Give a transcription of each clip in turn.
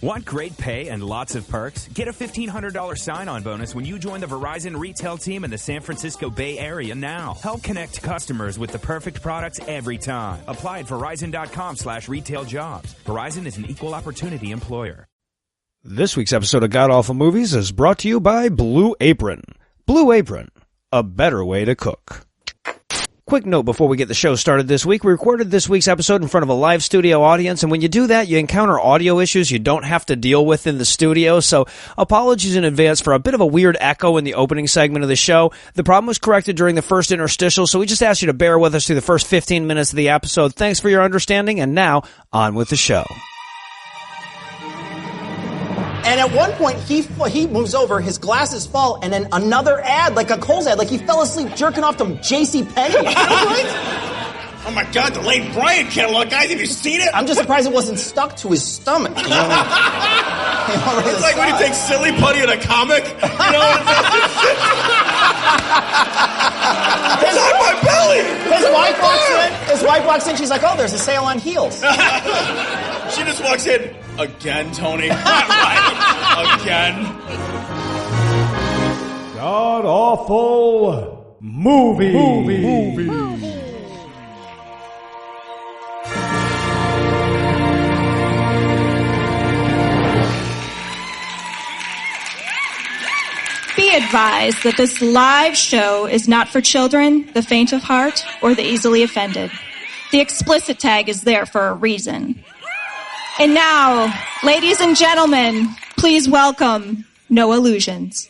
Want great pay and lots of perks? Get a $1,500 sign-on bonus when you join the Verizon retail team in the San Francisco Bay Area now. Help connect customers with the perfect products every time. Apply at Verizon.com/retail-jobs. Verizon is an equal opportunity employer. This week's episode of God Awful Movies is brought to you by Blue Apron. Blue Apron, a better way to cook. Quick note before we get the show started this week. We recorded this week's episode in front of a live studio audience, and when you do that, you encounter audio issues you don't have to deal with in the studio, so apologies in advance for a bit of a weird echo in the opening segment of the show. The problem was corrected during the first interstitial, so we just asked you to bear with us through the first 15 minutes of the episode. Thanks for your understanding, and now, on with the show. And at one point, he moves over, his glasses fall, and then another ad, like a Kohl's ad, like he fell asleep jerking off to JCPenney. Oh my God, the Lane Bryant catalog, guys, have you seen it? I'm just surprised it wasn't stuck to his stomach. You know? It's like when you take silly putty in a comic. You know what it is? It's on my belly! His wife walks in, she's like, oh, there's a sale on heels. She just walks in. Again, Tony. Right. Again. God Awful Movie. Be advised that this live show is not for children, the faint of heart, or the easily offended. The explicit tag is there for a reason. And now, ladies and gentlemen, please welcome Noah Lugeons.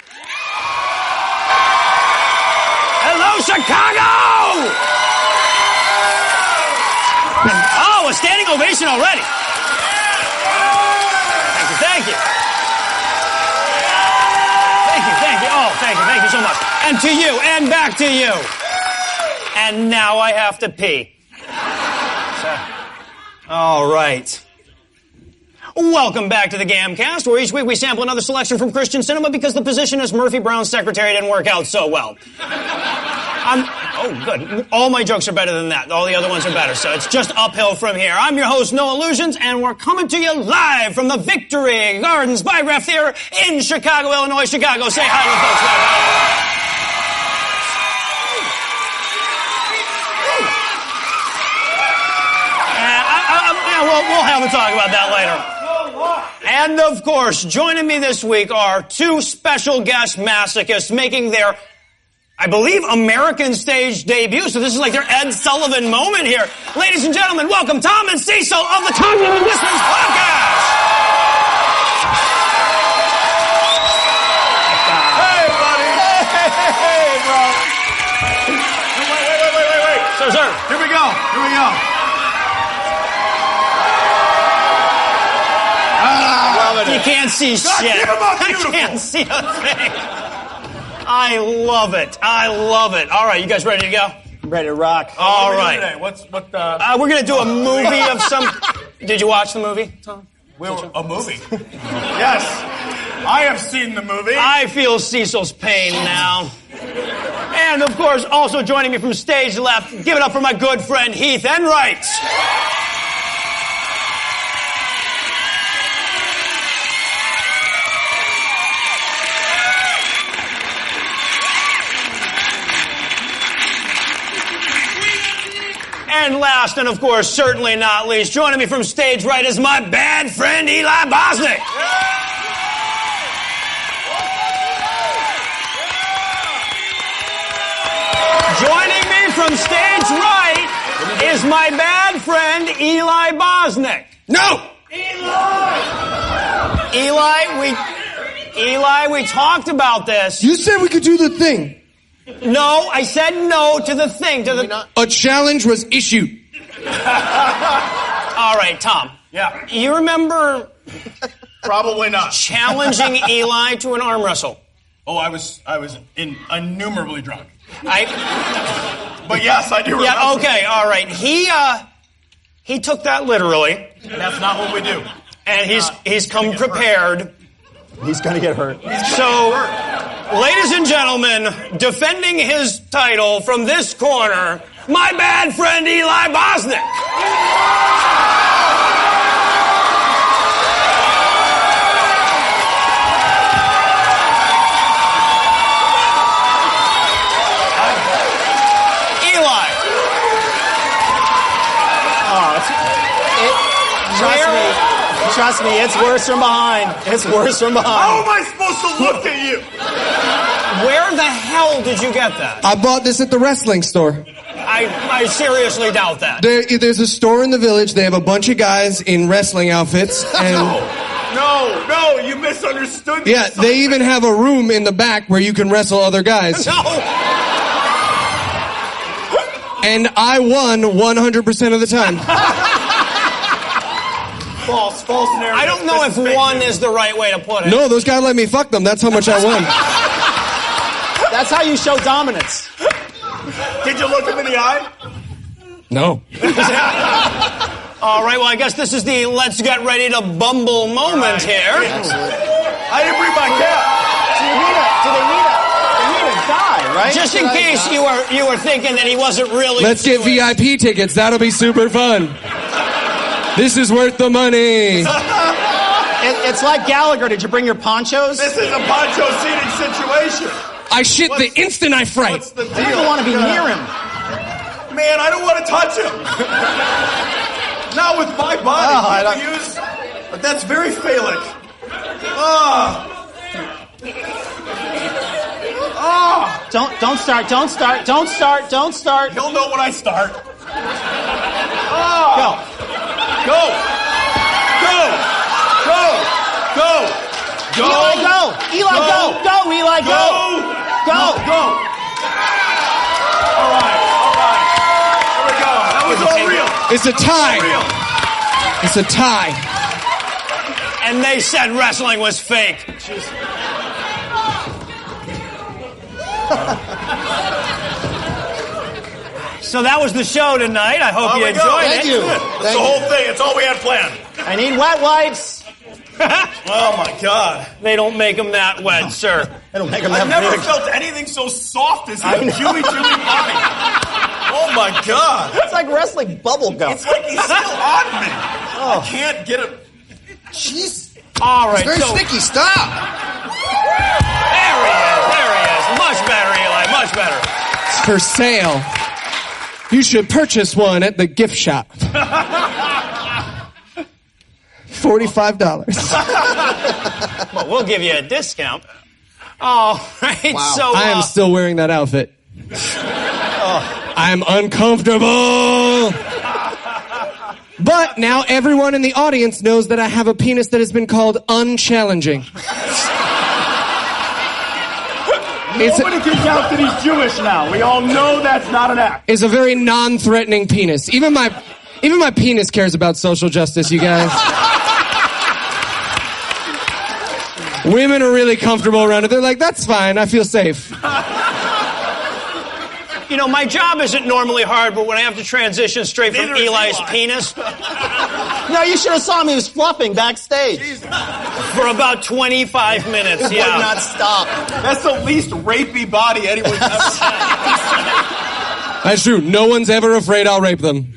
Hello, Chicago! Oh, a standing ovation already. Thank you. Oh, thank you so much. And to you, and back to you. And now I have to pee. All right. Welcome back to the GAMcast, where each week we sample another selection from Christian cinema because the position as Murphy Brown's secretary didn't work out so well. Oh, good. All my jokes are better than that. All the other ones are better, so it's just uphill from here. I'm your host, Noah Lugeons, and we're coming to you live from the Victory Gardens Biograph Theater in Chicago, Illinois. Chicago, say hi to the folks. We'll have a talk about that later. And, of course, joining me this week are two special guest masochists making their, I believe, American stage debut. So this is like their Ed Sullivan moment here. Ladies and gentlemen, welcome Tom and Cecil of the Tom and Listeners Podcast. Hey, buddy. Hey, bro. Wait. Sir. Here we go. You can't see shit. I can't see a thing. I love it. All right, you guys ready to go? I'm ready to rock. All right. We're going to do a movie of some... Did you watch the movie, Tom? A movie? Yes. I have seen the movie. I feel Cecil's pain now. And, of course, also joining me from stage left, give it up for my good friend Heath Enwright. And last, and of course, certainly not least, joining me from stage right is my bad friend Eli Bosnick. Joining me from stage right is my bad friend Eli Bosnick. No! Eli, we talked about this. You said we could do the thing. No, I said no to the thing. A challenge was issued. All right, Tom. Yeah. You remember... Probably not. Challenging Eli to an arm wrestle. Oh, I was innumerably drunk. But yes, I do remember. Yeah, okay, all right. He took that literally. That's not what we do. And he's come prepared. He's gonna get hurt. So, ladies and gentlemen, defending his title from this corner, my bad friend Eli Bosnick. trust me, it's worse from behind. It's worse from How behind. am I supposed to look at you? Where the hell did you get that? I bought this at the wrestling store. I seriously doubt that. There's a store in the village. They have a bunch of guys in wrestling outfits. And No, you misunderstood me. yeah, they even have a room in the back where you can wrestle other guys. No. And I won 100% of the time. False narrative. I don't know if This is fake one news. is the right way to put it. No, those guys let me fuck them. That's how much I won. That's how you show dominance. Did you look him in the eye? No. All right, well, I guess this is the let's get ready to bumble moment here. I didn't bring my cap. Do they need a guy, right? Just in case you were thinking that he wasn't really Let's get VIP tickets. That'll be super fun. This is worth the money. It's like Gallagher. Did you bring your ponchos? This is a poncho seating situation. I shit the instant I fright. What's the deal? I don't want to be near him. Man, I don't want to touch him. Not with my body. I People use, but that's very phallic. Don't start. He'll know when I start. Go. Eli, go. Eli, go. Go, Eli, go. Go. All right. Here we go. That was all real. It's a tie. It's a tie. And they said wrestling was fake. So that was the show tonight. I hope you enjoyed it. Thank you. That's the whole thing. It's all we had planned. I need wet wipes. Oh my God. They don't make them that wet, sir. I don't make them I've that never big. felt anything so soft as his chewy body. Oh my God. It's like wrestling bubble gum. It's like he's still on me. I can't get it. Jeez. All right, Very so sticky. Stop. there he is. Much better, Eli. Much better. It's for sale. You should purchase one at the gift shop. $45. Well, we'll give you a discount. All right, so I am still wearing that outfit. I'm uncomfortable. But now everyone in the audience knows that I have a penis that has been called unchallenging. Nobody can doubt that he's Jewish now. We all know that's not an act. It's a very non-threatening penis. Even my penis cares about social justice, you guys. Women are really comfortable around it. They're like, that's fine. I feel safe. You know, my job isn't normally hard, but when I have to transition straight from Neither is Eli's Eli. penis No, you should have saw him. He was fluffing backstage. for about 25 minutes, Would yeah. not stop. That's the least rapey body anyone's ever seen. That's true. No one's ever afraid I'll rape them.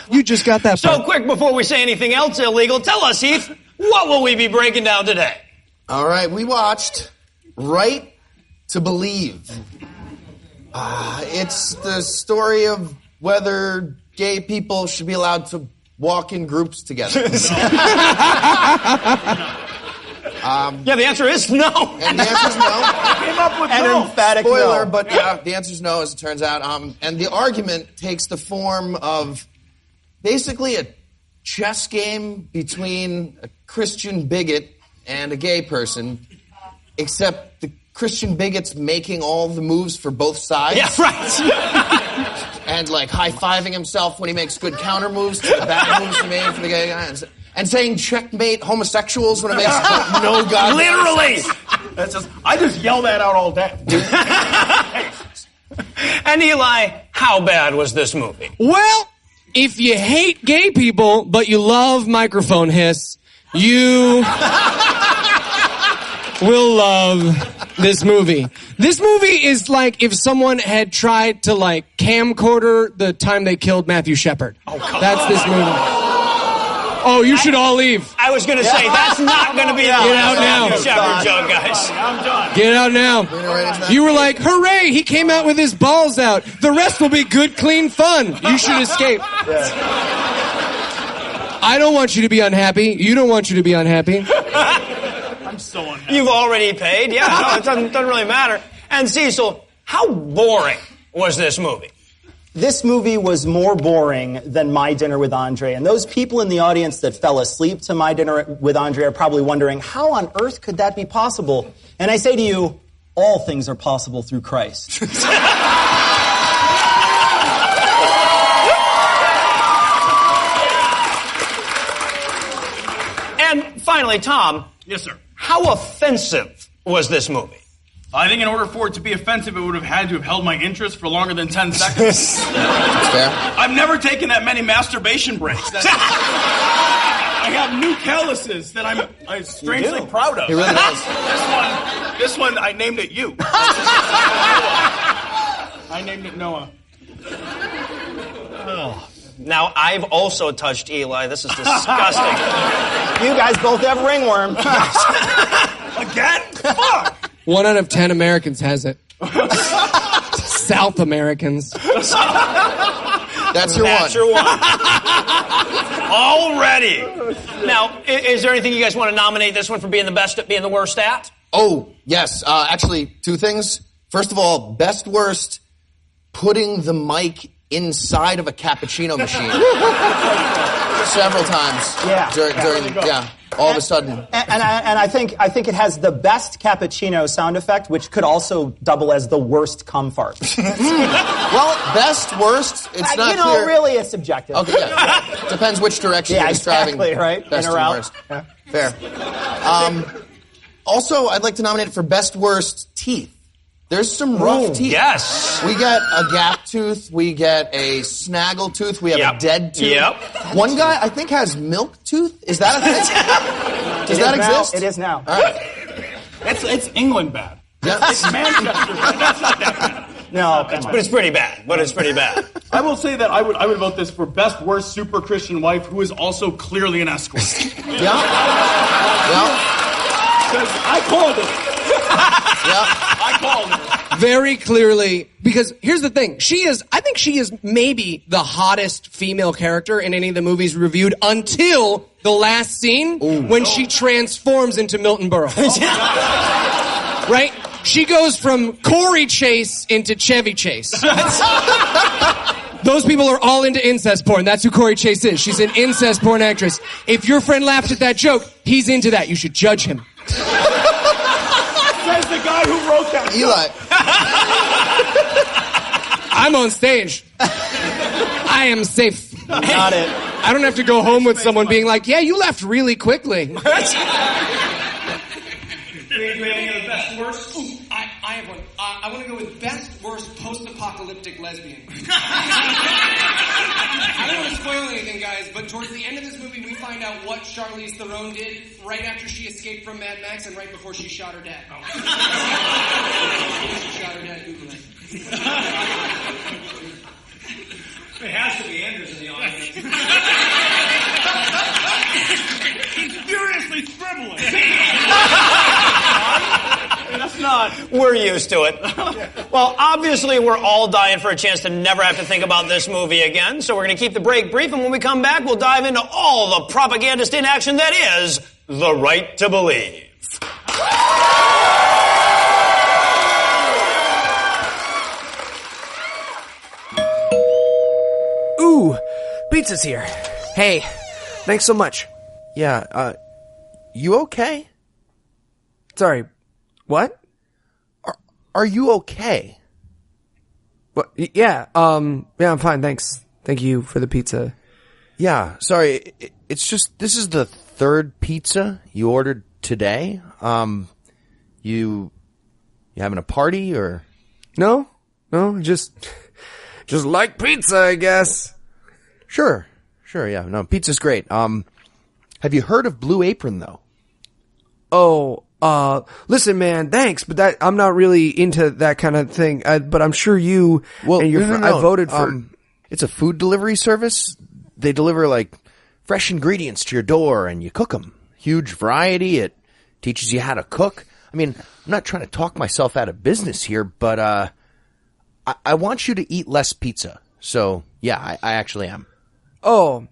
You just got that So part. quick, before we say anything else illegal, tell us, Heath, what will we be breaking down today? All right, we watched Right to Believe. It's the story of whether gay people should be allowed to walk in groups together. Yeah, the answer is no. And the answer is no. Came up with An no. emphatic Spoiler, no. but yeah, the answer is no, as it turns out. And the argument takes the form of basically a chess game between a Christian bigot and a gay person, except the Christian bigot's making all the moves for both sides. Yeah, right. And like high-fiving himself when he makes good counter moves to the bad moves he made for the gay guy. And saying checkmate homosexuals when it makes no god. Literally. That's just, I just yell that out all day. And Eli, how bad was this movie? Well, if you hate gay people, but you love microphone hiss, you will love this movie. This movie is like if someone had tried to like camcorder the time they killed Matthew Shepard. That's this movie. Oh, you should all leave. I was going to say, that's not going to be the Get out now. Matthew Shepard joke, guys. I'm done. Get out now. You were like, hooray, he came out with his balls out. The rest will be good, clean fun. You should escape. I don't want you to be unhappy. You don't want you to be unhappy. I'm so unhappy. You've already paid. Yeah, no, it doesn't really matter. And Cecil, how boring was this movie? This movie was more boring than My Dinner with Andre, and those people in the audience that fell asleep to My Dinner with Andre are probably wondering, how on earth could that be possible? And I say to you, all things are possible through Christ. And finally, Tom. Yes, sir. How offensive was this movie? I think in order for it to be offensive, it would have had to have held my interest for longer than 10 seconds. That's fair. I've never taken that many masturbation breaks. I have new calluses that I'm strangely proud of. He really does. This one, I named it you. I named it Noah. Oh. Now, I've also touched Eli. This is disgusting. You guys both have ringworm. Again? Fuck! 1 out of 10 Americans has it. South Americans. That's your That's one. your one. Already. Now, is there anything you guys want to nominate this one for being the best at being the worst at? Oh, yes. Actually, 2 things. First of all, best worst, putting the mic inside of a cappuccino machine. Several times. Yeah. During all of a sudden. And I think it has the best cappuccino sound effect, which could also double as the worst cum fart. Well, best, worst, it's not clear. Really, it's subjective. Okay, yeah. Depends which direction you're describing. Exactly, right? Best In or and out. worst. Yeah. Fair. Also, I'd like to nominate for best worst teeth. There's some rough teeth. Yes. We get a gap tooth. We get a snaggle tooth. We have a dead tooth. Yep. One guy, I think, has milk tooth. Is that a thing? Does that exist? It is now. All right. It's England bad. Yeah. It's Manchester bad. That's not that bad. No, But it's pretty bad. I will say that I would vote this for best worst super Christian wife who is also clearly an escort. Yeah. Because I called it. I called it. Very clearly, because here's the thing. I think she is maybe the hottest female character in any of the movies reviewed until the last scene when she transforms into Milton Berle. Right? She goes from Corey Chase into Chevy Chase. Those people are all into incest porn. That's who Corey Chase is. She's an incest porn actress. If your friend laughed at that joke, he's into that. You should judge him. Says the guy who wrote that. Eli. I'm on stage. I am safe. Got it. I don't have to go home with someone being like, yeah, you left really quickly. Do we have any other best worst? Ooh, I have one. I want to go with best worst post-apocalyptic lesbian. I don't want to spoil anything, guys, but towards the end of this movie, we find out what Charlize Theron did right after she escaped from Mad Max and right before she shot her dad. She shot her dad. Google it. It has to be Anders in the audience. He's furiously scribbling. That's not. We're used to it. Well, obviously, we're all dying for a chance to never have to think about this movie again, so we're going to keep the break brief, and when we come back, we'll dive into all the propagandist in action that is The Right to Believe. Ooh, pizza's here. Hey, thanks so much. Yeah, you okay? Sorry, what? Are you okay? What? Yeah, I'm fine, thanks. Thank you for the pizza. Yeah, sorry, it's just, this is the 3rd pizza you ordered today. You having a party, or? No, just like pizza, I guess. Sure, yeah, no, pizza's great. Have you heard of Blue Apron, though? Oh, listen, man, thanks, but I'm not really into that kind of thing. But I'm sure you and your friend, I voted for. It's a food delivery service. They deliver, like, fresh ingredients to your door, and you cook them. Huge variety. It teaches you how to cook. I mean, I'm not trying to talk myself out of business here, but I want you to eat less pizza. So, yeah, I actually am. Oh,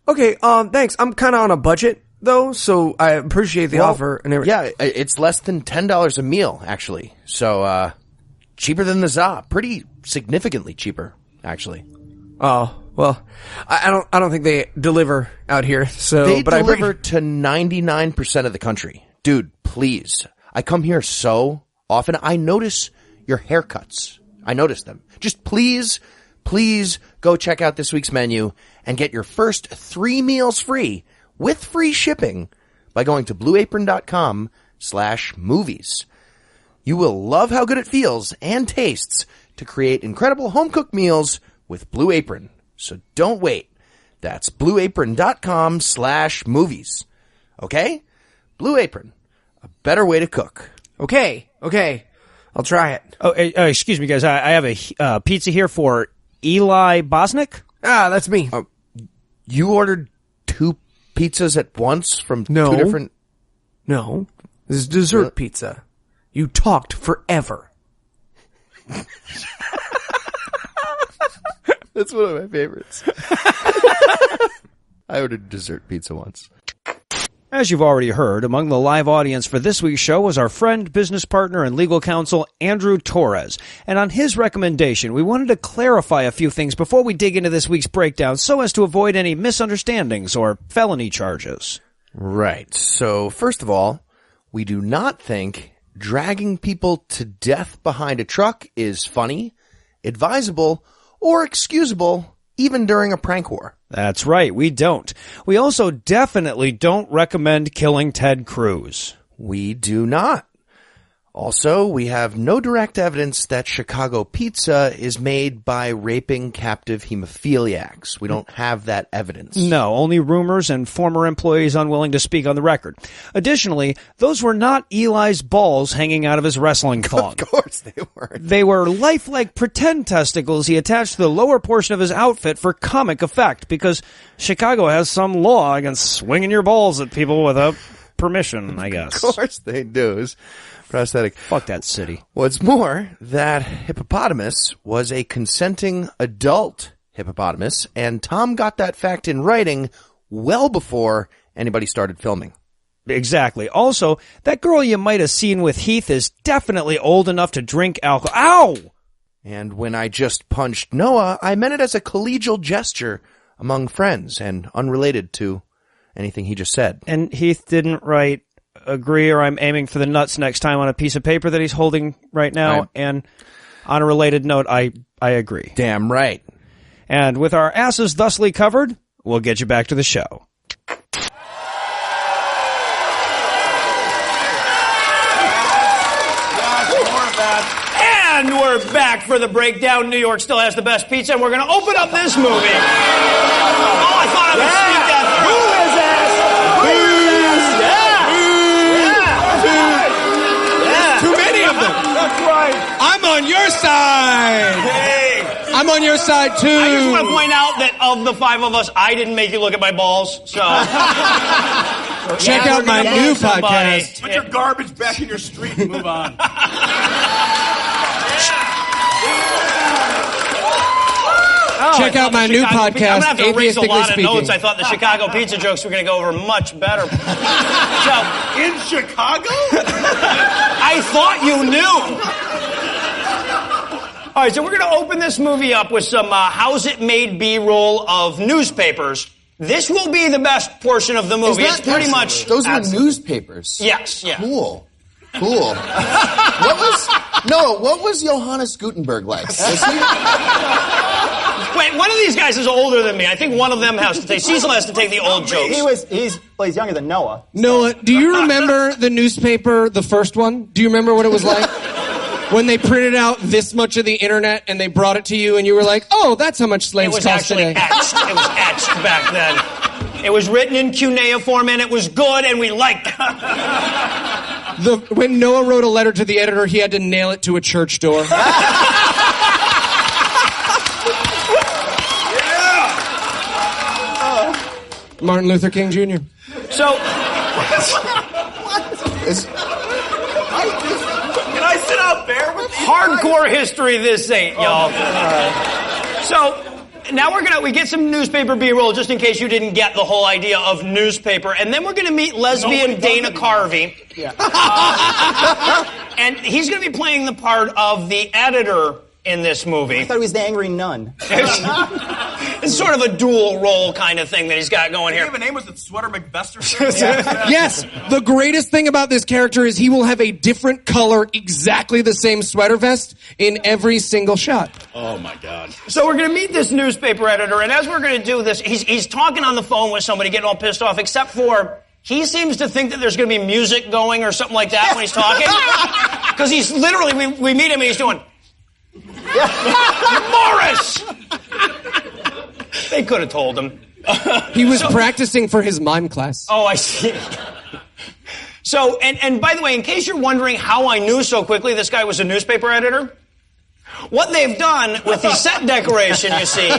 Okay, thanks. I'm kind of on a budget, though, so I appreciate the offer. And yeah, it's less than $10 a meal, actually. So, cheaper than the ZA. Pretty significantly cheaper, actually. Oh, well, I don't think they deliver out here, so... They deliver to 99% of the country. Dude, please. I come here so often. I notice your haircuts. I notice them. Just please go check out this week's menu and get your first 3 meals free with free shipping by going to blueapron.com/movies. You will love how good it feels and tastes to create incredible home-cooked meals with Blue Apron. So don't wait. That's blueapron.com/movies. Okay? Blue Apron. A better way to cook. Okay. I'll try it. Oh, excuse me, guys. I have a pizza here for Eli Bosnick. Ah, that's me. You ordered 2 pizzas at once from 2 different... No. This is dessert pizza. You talked forever. That's one of my favorites. I ordered dessert pizza once. As you've already heard, among the live audience for this week's show was our friend, business partner, and legal counsel, Andrew Torres. And on his recommendation, we wanted to clarify a few things before we dig into this week's breakdown so as to avoid any misunderstandings or felony charges. Right. So, first of all, we do not think dragging people to death behind a truck is funny, advisable, or excusable, even during a prank war. That's right, we don't. We also definitely don't recommend killing Ted Cruz. We do not. Also, we have no direct evidence that Chicago pizza is made by raping captive hemophiliacs. We don't have that evidence. No, only rumors and former employees unwilling to speak on the record. Additionally, those were not Eli's balls hanging out of his wrestling thong. Of course they weren't. They were lifelike pretend testicles he attached to the lower portion of his outfit for comic effect, because Chicago has some law against swinging your balls at people without permission, I guess. Of course they do. Prosthetic. Fuck that city. What's more, that hippopotamus was a consenting adult hippopotamus, and Tom got that fact in writing well before anybody started filming. Exactly. Also, that girl you might have seen with Heath is definitely old enough to drink alcohol. Ow! And when I just punched Noah, I meant it as a collegial gesture among friends and unrelated to anything he just said. And Heath didn't write agree or I'm aiming for the nuts next time on a piece of paper that he's holding right now. And on a related note, I agree. Damn right. And with our asses thusly covered, we'll get you back to the show. And we're back for the breakdown. New York still has the best pizza, and we're going to open up this movie. Oh, I thought I would sneak that through. Who is that? Too many of them. That's right. I'm on your side. Hey. I'm on your side, too. I just want to point out that of the 5 of us, I didn't make you look at my balls, so... Check out my new podcast. Put your garbage back in your street and move on. Check out my new podcast, I'm going to have to erase a lot of Speaking. notes. I thought the Chicago pizza jokes were going to go over much better. So, In Chicago? I thought you knew. All right, so we're going to open this movie up with some How's It Made B-roll of newspapers. This will be the best portion of the movie. It's pretty much... Those were newspapers. Yes, yeah. Cool. What was Johannes Gutenberg like? Wait, one of these guys is older than me. I think one of them has to take... Cecil has to take the old jokes. He's younger than Noah. Noah, do you remember the newspaper, the first one? Do you remember what it was like? When they printed out this much of the internet and they brought it to you and you were like, oh, that's how much slaves cost today. It was etched back then. It was written in cuneiform and it was good and we liked it. When Noah wrote a letter to the editor, he had to nail it to a church door. Martin Luther King Jr. So... Can I sit out there with you? Hardcore history this ain't, y'all. So, now we get some newspaper B-roll just in case you didn't get the whole idea of newspaper, and then we're going to meet lesbian Dana Carvey. Yeah. And he's going to be playing the part of the editor in this movie. I thought he was the angry nun. It's sort of a dual role kind of thing that he's got going here. Did he have a name? Was it Sweater McBester? Yes, the greatest thing about this character is he will have a different color, exactly the same sweater vest in every single shot. Oh my God. So we're going to meet this newspaper editor, and as we're going to do this, he's talking on the phone with somebody, getting all pissed off, except for he seems to think that there's going to be music going or something like that when he's talking. Because he's literally, we meet him and he's doing, Morris! They could have told him. He was practicing for his mime class. Oh, I see. So, and by the way, in case you're wondering how I knew so quickly this guy was a newspaper editor, what they've done with the set decoration, you see,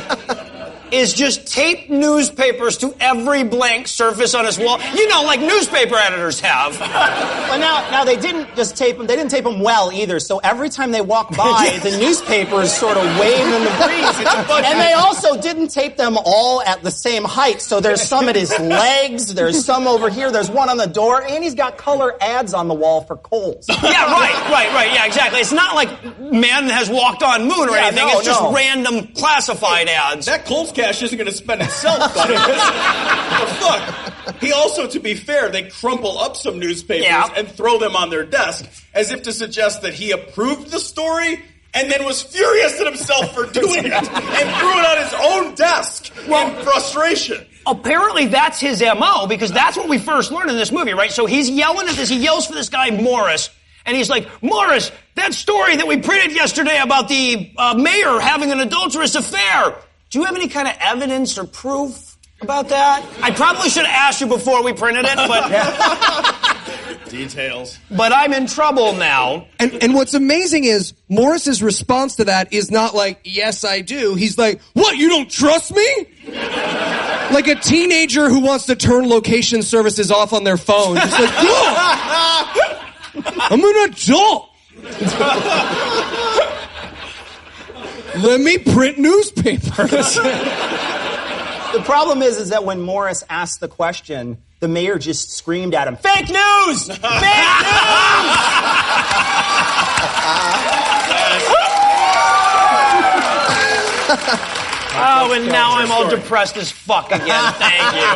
is just tape newspapers to every blank surface on his wall. You know, like newspaper editors have. Well, now they didn't just tape them. They didn't tape them well either. So every time they walk by, the newspapers sort of wave in the breeze. And they also didn't tape them all at the same height. So there's some at his legs. There's some over here. There's one on the door. And he's got color ads on the wall for Kohl's. Yeah, right. Yeah, exactly. It's not like man has walked on moon or anything. It's just random classified ads. That Kohl's cash isn't going to spend itself, buddy. What the fuck? He also, to be fair, they crumple up some newspapers and throw them on their desk as if to suggest that he approved the story and then was furious at himself for doing it and threw it on his own desk in frustration. Apparently that's his MO, because that's what we first learned in this movie, right? So he's yelling at this. He yells for this guy, Morris. And he's like, Morris, that story that we printed yesterday about the mayor having an adulterous affair. Do you have any kind of evidence or proof about that? I probably should have asked you before we printed it, but... Details. But I'm in trouble now. And what's amazing is Morris's response to that is not like, yes, I do. He's like, what, you don't trust me? Like a teenager who wants to turn location services off on their phone. Just like, I'm an adult. Let me print newspapers. The problem is that when Morris asked the question, the mayor just screamed at him, "Fake news! Fake news!" Oh, and now I'm all depressed as fuck again. Thank you.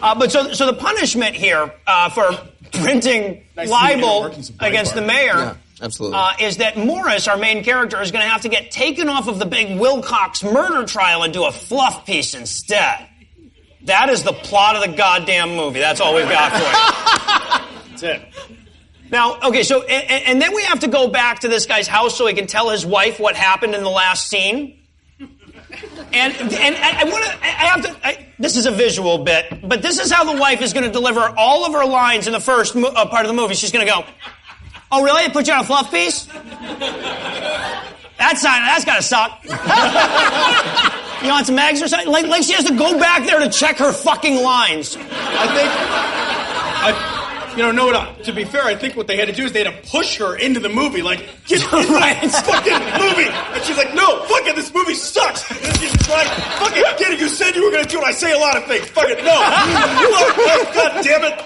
But so the punishment here for printing libel against the mayor is that Morris, our main character, is going to have to get taken off of the big Wilcox murder trial and do a fluff piece instead. That is the plot of the goddamn movie. That's all we've got for you. That's it. Now, okay, so, and then we have to go back to this guy's house so he can tell his wife what happened in the last scene. And this is a visual bit, but this is how the wife is going to deliver all of her lines in the first part of the movie. She's going to go, "Oh, really? They put you on a fluff piece? That's got to suck." You want some eggs or something? Like she has to go back there to check her fucking lines. Noah, to be fair, I think what they had to do is they had to push her into the movie. Like, get into this fucking movie. And she's like, no, fuck it, this movie sucks. And she's like, fuck it, get it. You said you were going to do it. I say a lot of things. Fuck it, no. God damn it.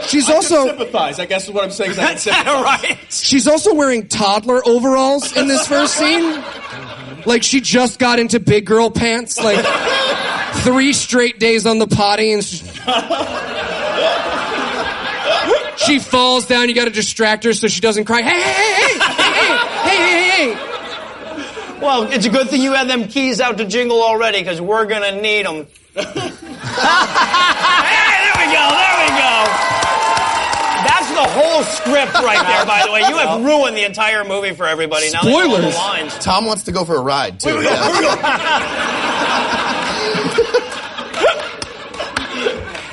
She's also sympathize, I guess is what I'm saying. Is I can sympathize. Right. She's also wearing toddler overalls in this first scene. Like she just got into big girl pants. Like 3 straight days on the potty, and she falls down. You got to distract her so she doesn't cry. Hey. Well, it's a good thing you had them keys out to jingle already, because we're gonna need them. Hey, there we go. That's the whole script right there, by the way. You have ruined the entire movie for everybody. Now Spoilers. they know the lines. Tom wants to go for a ride, too. Here we go.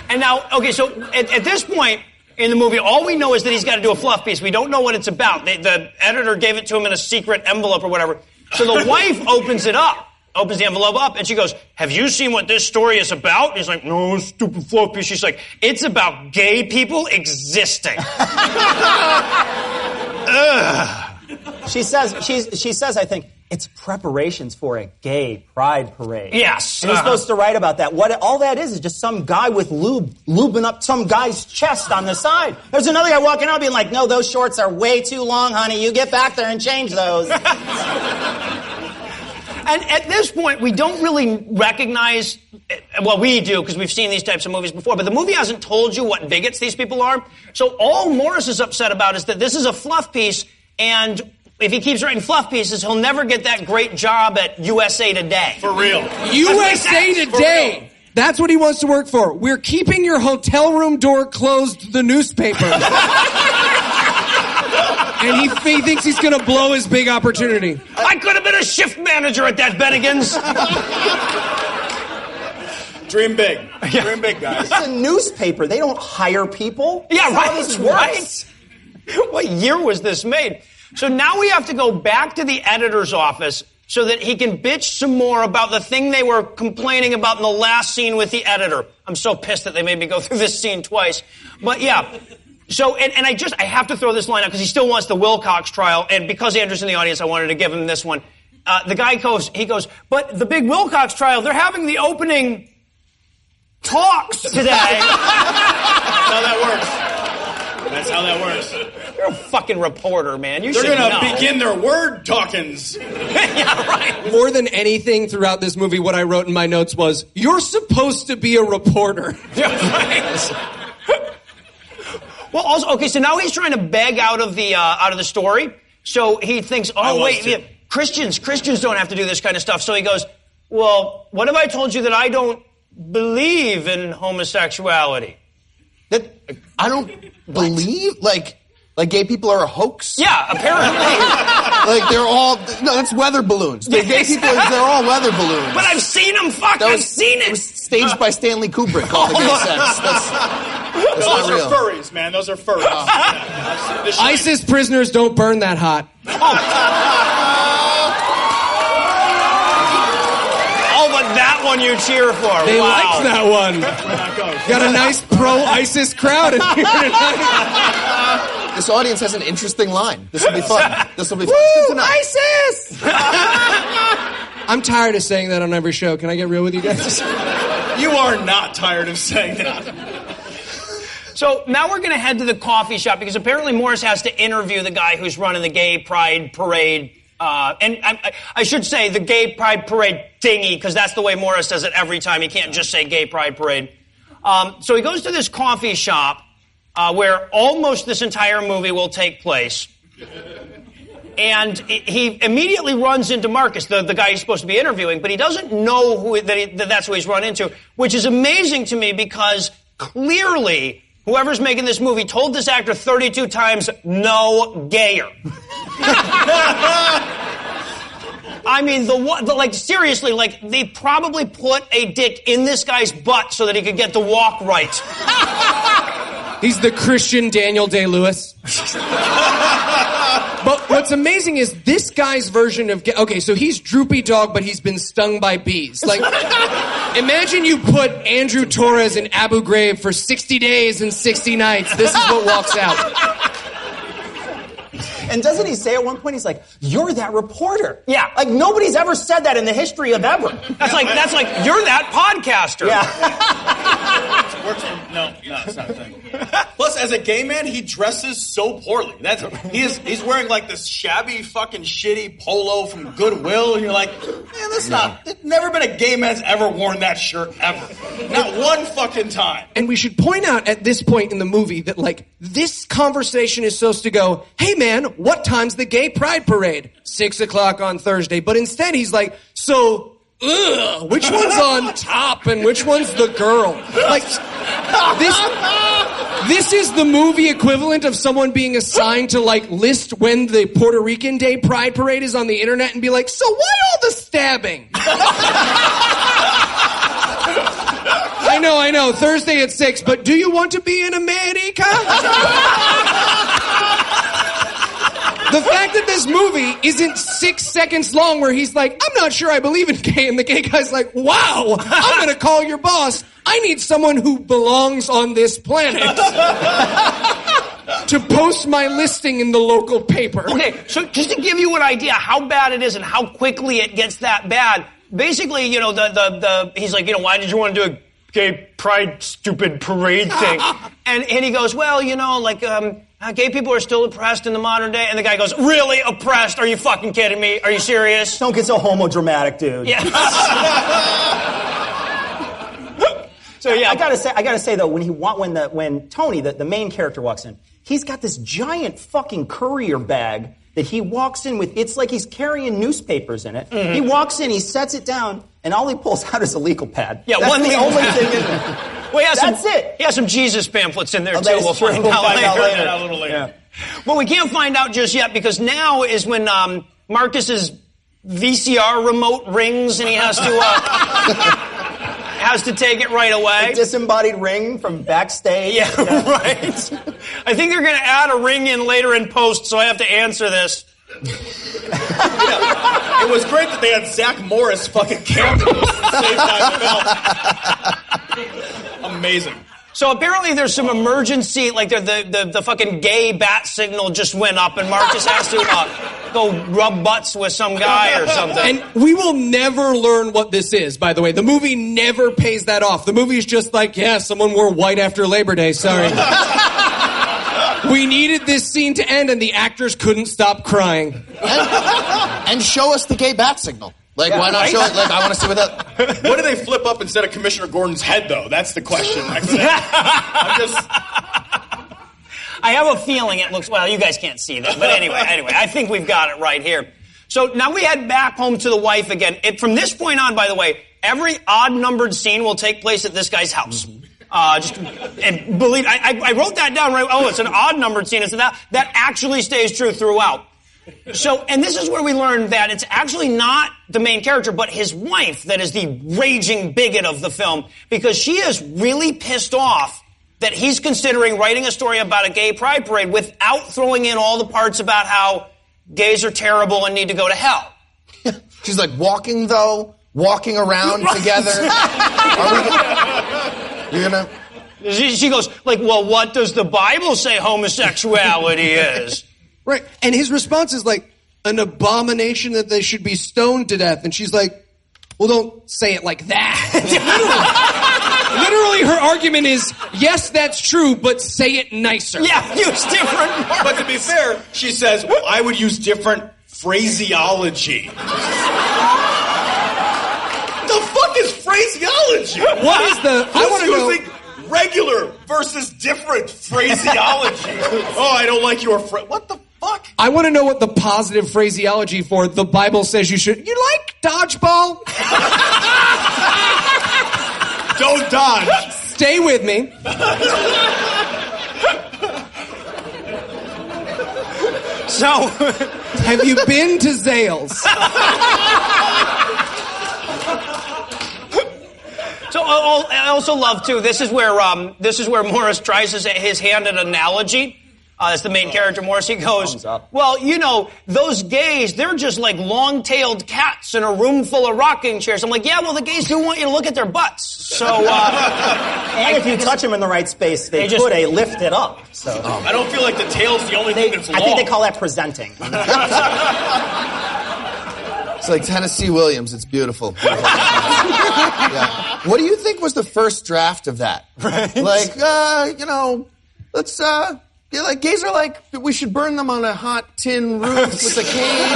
And now, okay, so at this point in the movie, all we know is that he's got to do a fluff piece. We don't know what it's about. The editor gave it to him in a secret envelope or whatever. So the wife opens the envelope up, and she goes, "Have you seen what this story is about?" And he's like, "No, stupid fluff piece." She's like, "It's about gay people existing." She says, I think, it's preparations for a gay pride parade. Yes. And he's supposed to write about that. All that is just some guy with lube lubing up some guy's chest on the side. There's another guy walking out being like, no, those shorts are way too long, honey. You get back there and change those. And at this point, we don't really recognize, well, we do because we've seen these types of movies before, but the movie hasn't told you what bigots these people are. So all Morris is upset about is that this is a fluff piece, and if he keeps writing fluff pieces, he'll never get that great job at USA Today. For real. USA Today! That's what he wants to work for. We're keeping your hotel room door closed to the newspaper. And he thinks he's going to blow his big opportunity. I could have been a shift manager at that Bennigan's. Dream big. Dream big, guys. It's a newspaper. They don't hire people. Yeah, That's how this works. right. What year was this made? So now we have to go back to the editor's office so that he can bitch some more about the thing they were complaining about in the last scene with the editor. I'm so pissed that they made me go through this scene twice. But yeah. So, and I have to throw this line out because he still wants the Wilcox trial, and because Andrew's in the audience, I wanted to give him this one. The guy goes, but the big Wilcox trial, they're having the opening talks today. That's how that works. That's how that works. You're a fucking reporter, man. They're gonna begin their word talkings. Yeah, right. More than anything throughout this movie, what I wrote in my notes was, you're supposed to be a reporter. Yeah, right. Well, also, okay, so now he's trying to beg out of the story. So he thinks, Christians don't have to do this kind of stuff. So he goes, well, what if I told you that I don't believe in homosexuality? That I don't believe, like gay people are a hoax? Yeah, apparently. Like they're all, no, that's weather balloons. Gay people, they're all weather balloons. But I've seen them, I've seen it. It was staged by Stanley Kubrick, all the gay sex. That's Those are furries, man. Those are furries. ISIS prisoners don't burn that hot. Oh, but that one you cheer for. They wow. like that one. Got a nice pro-ISIS crowd in here tonight. This audience has an interesting line. This will be fun. Woo, ISIS! I'm tired of saying that on every show. Can I get real with you guys? You are not tired of saying that. So now we're going to head to the coffee shop because apparently Morris has to interview the guy who's running the gay pride parade. And I should say the gay pride parade thingy because that's the way Morris does it every time. He can't just say gay pride parade. So he goes to this coffee shop where almost this entire movie will take place. And he immediately runs into Marcus, the guy he's supposed to be interviewing, but he doesn't know that's who he's run into, which is amazing to me because clearly whoever's making this movie told this actor 32 times, no gayer. I mean, seriously, they probably put a dick in this guy's butt so that he could get the walk right. He's the Christian Daniel Day-Lewis. But what's amazing is this guy's version of... Okay, so he's droopy dog, but he's been stung by bees. Imagine you put Andrew Torres in Abu Ghraib for 60 days and 60 nights. This is what walks out. And doesn't he say at one point, he's like, you're that reporter. Yeah. Like, nobody's ever said that in the history of ever. That's like you're that podcaster. Yeah. No, it's not a thing. Plus, as a gay man, he dresses so poorly. He's wearing like this shabby fucking shitty polo from Goodwill, and you're like, man, that's not. Never been a gay man's ever worn that shirt ever. Not one fucking time. And we should point out at this point in the movie that this conversation is supposed to go, hey man, what time's the gay pride parade? 6 o'clock on Thursday. But instead he's like, so which one's on top and which one's the girl? This is the movie equivalent of someone being assigned to list when the Puerto Rican Day Pride Parade is on the internet and be like, so why all the stabbing? I know, Thursday at 6, but do you want to be in America? The fact that this movie isn't 6 seconds long where he's like, I'm not sure I believe in gay, and the gay guy's like, wow, I'm going to call your boss. I need someone who belongs on this planet. to post my listing in the local paper. Okay, so just to give you an idea how bad it is and how quickly it gets that bad, basically, you know, he's like, you know, why did you want to do a gay pride stupid parade thing? and he goes, well, you know, like, gay people are still oppressed in the modern day. And the guy goes, really oppressed? Are you fucking kidding me? Are you serious? Don't get so homodramatic, dude. Yeah. So yeah, I gotta say though, when Tony, the main character, walks in, he's got this giant fucking courier bag that he walks in with. It's like he's carrying newspapers in it. Mm-hmm. He walks in, he sets it down, and all he pulls out is a legal pad. Yeah, that's one the legal only pad. thing in there. Well, that's it. He has some Jesus pamphlets in there too. We'll find out later. A little later. Yeah. Well, we can't find out just yet because now is when Marcus's VCR remote rings and he has to. Has to take it right away. A disembodied ring from backstage. Yeah, right. I think they're going to add a ring in later in post, so I have to answer this. Yeah. It was great that they had Zach Morris fucking camping Save by Bell. Amazing. So apparently there's some emergency, like the fucking gay bat signal just went up and Marcus has to go rub butts with some guy or something. And we will never learn what this is, by the way. The movie never pays that off. The movie's just like, yeah, someone wore white after Labor Day, sorry. We needed this scene to end and the actors couldn't stop crying. And show us the gay bat signal. Like, why not show it? Like, I want to see what that... What do they flip up instead of Commissioner Gordon's head, though? That's the question. I have a feeling it looks... Well, you guys can't see that. But anyway, I think we've got it right here. So now we head back home to the wife again. From this point on, by the way, every odd-numbered scene will take place at this guy's house. And believe... I wrote that down, right? Oh, it's an odd-numbered scene. That actually stays true throughout. So, and this is where we learn that it's actually not the main character, but his wife that is the raging bigot of the film, because she is really pissed off that he's considering writing a story about a gay pride parade without throwing in all the parts about how gays are terrible and need to go to hell. She's like, walking around together. You're gonna... She goes, like, well, what does the Bible say homosexuality is? Right. And his response is like, an abomination that they should be stoned to death. And she's like, well, don't say it like that. Literally, her argument is, yes, that's true, but say it nicer. Yeah, use different words. But to be fair, she says, well, I would use different phraseology. The fuck is phraseology? What is the... I want to know... Regular versus different phraseology. Oh, I don't like your what the fuck? I want to know what the positive phraseology for the Bible says you should... You like dodgeball? Don't dodge. Stay with me. So, have you been to Zales? So I also love too. This is where Morris tries his hand at analogy. That's the main character, Morris. He goes, well, you know, those gays, they're just like long-tailed cats in a room full of rocking chairs. I'm like, yeah, well, the gays do want you to look at their butts. So, and if you touch them in the right space, they lift it up. So I don't feel like the tail's the only thing that's long. I think they call that presenting. It's like Tennessee Williams. It's beautiful. Yeah. What do you think was the first draft of that? Right. Like, you know, let's, like, gays are like, we should burn them on a hot tin roof with a cage.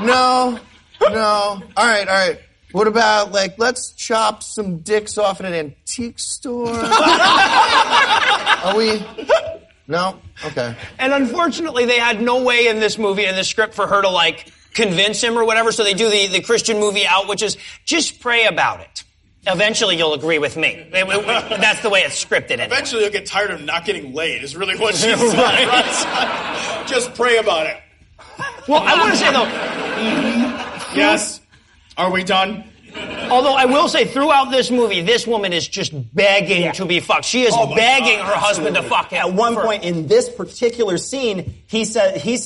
No. All right. What about, like, let's chop some dicks off at an antique store? Are we... No? Okay. And unfortunately, they had no way in this movie, in the script, for her to, like, convince him or whatever, so they do the Christian movie out, which is, just pray about it. Eventually you'll agree with me. That's the way it's scripted anyway. Eventually you'll get tired of not getting laid, is really what she said, right? Just pray about it. Well, I want to say, though... Yes? Are we done? Although I will say, throughout this movie, this woman is just begging to be fucked. She is begging her husband to fuck him. At one point in this particular scene, he's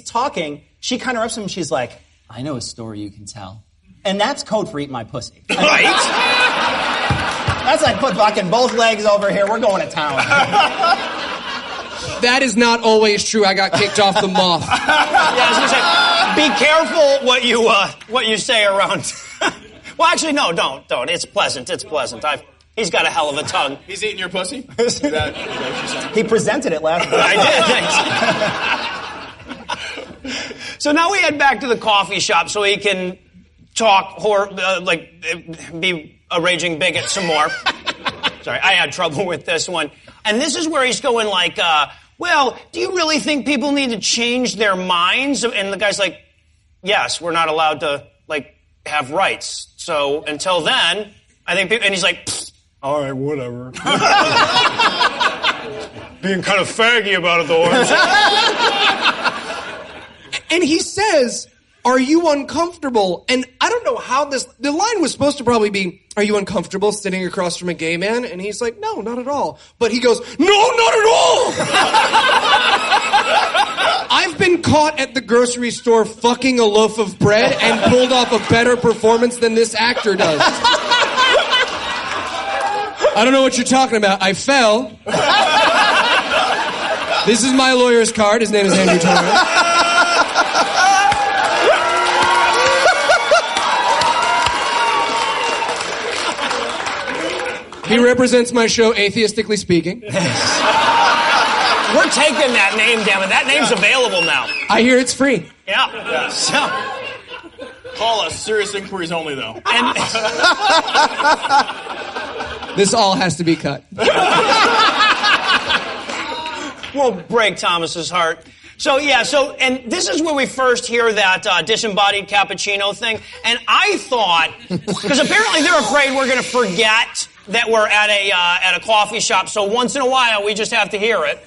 talking, she kind of interrupts him, and she's like, I know a story you can tell. And that's code for eat my pussy. Right? That's like put fucking both legs over here. We're going to town. That is not always true. I got kicked off the Moth. Yeah, I was gonna say, be careful what you say around. Well, actually, no, don't. It's pleasant. He's got a hell of a tongue. He's eating your pussy? He presented it last night. I did. So now we head back to the coffee shop so he can talk, be a raging bigot some more. Sorry, I had trouble with this one. And this is where he's going like, well, do you really think people need to change their minds? And the guy's like, yes, we're not allowed to, have rights. So until then, I think people, and he's like, all right, whatever. Being kind of faggy about it, though. And he says, are you uncomfortable? And I don't know how the line was supposed to probably be, are you uncomfortable sitting across from a gay man? And he's like, no, not at all. But he goes, no, not at all! I've been caught at the grocery store fucking a loaf of bread and pulled off a better performance than this actor does. I don't know what you're talking about. I fell. This is my lawyer's card. His name is Andrew Torres. He represents my show, Atheistically Speaking. We're taking that name, damn it. That name's available now. I hear it's free. Yeah. So, call us. Serious inquiries only, though. And this all has to be cut. We'll break Thomas's heart. And this is where we first hear that disembodied cappuccino thing. And I thought, because apparently they're afraid we're going to forget that we're at a coffee shop, so once in a while we just have to hear it.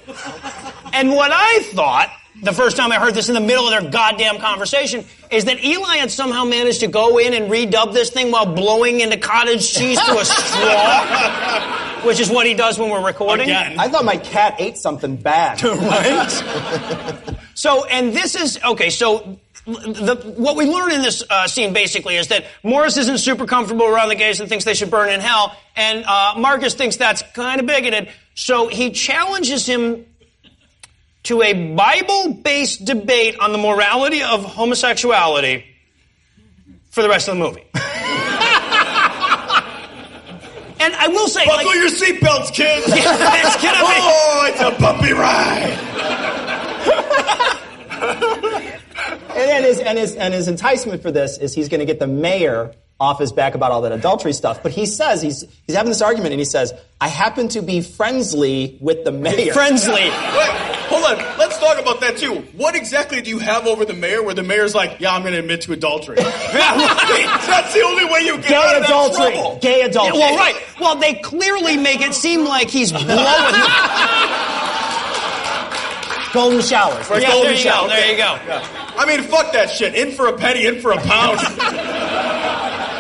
And what I thought, the first time I heard this in the middle of their goddamn conversation, is that Eli had somehow managed to go in and redub this thing while blowing into cottage cheese through a straw, which is what he does when we're recording. Again. I thought my cat ate something bad. Right? So, and this is, okay, so what we learn in this scene basically is that Morris isn't super comfortable around the gays and thinks they should burn in hell, and Marcus thinks that's kind of bigoted, so he challenges him to a Bible-based debate on the morality of homosexuality for the rest of the movie. And I will say, buckle your seatbelts, kids. It's gonna be. Oh, it's a bumpy ride. And his enticement for this is he's going to get the mayor off his back about all that adultery stuff. But he says, he's having this argument, and he says, I happen to be friendly with the mayor. Friendly. Wait, hold on. Let's talk about that, too. What exactly do you have over the mayor where the mayor's like, yeah, I'm going to admit to adultery? Yeah, right. That's the only way you get out of that trouble. Gay adultery. Yeah, well, right. Well, they clearly make it seem like he's blowing... Golden showers. Yeah, golden showers. There you go. Yeah. I mean, fuck that shit. In for a penny, in for a pound.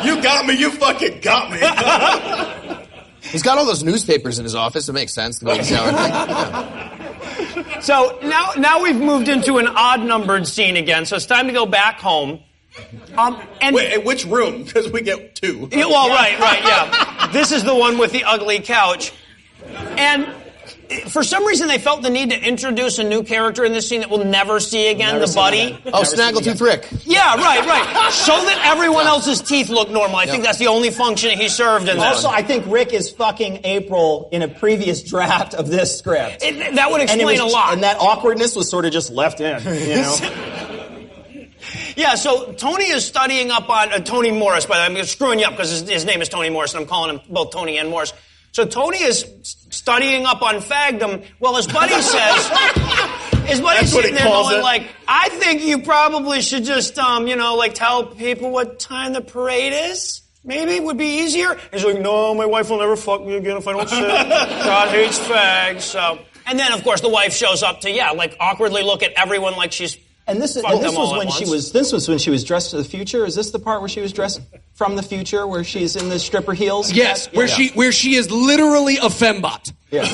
You got me, you fucking got me. He's got all those newspapers in his office. It makes sense, the golden shower thing. Yeah. So now we've moved into an odd-numbered scene again, so it's time to go back home. And wait, which room? Because we get two. Yeah, well, right, yeah. This is the one with the ugly couch. And for some reason, they felt the need to introduce a new character in this scene that we'll never see again, the buddy. Oh, Snaggletooth Rick. Yeah, right. So that everyone else's teeth look normal. I think that's the only function he served in this. Also, I think Rick is fucking April in a previous draft of this script. That would explain a lot. And that awkwardness was sort of just left in, you know? Yeah, so Tony is studying up on... Tony Morris, by the way. I'm screwing you up because his name is Tony Morris, and I'm calling him both Tony and Morris. So Tony is studying up on fagdom. Well, his buddy says... His buddy's sitting there going like, I think you probably should just, tell people what time the parade is. Maybe it would be easier. He's like, no, my wife will never fuck me again if I don't say it. God hates fags. So, and then, of course, the wife shows up to, awkwardly look at everyone like she's... And this was when she was dressed to the future. Is this the part where she was dressed from the future, where she's in the stripper heels? Yes, where she is literally a fembot. Yeah.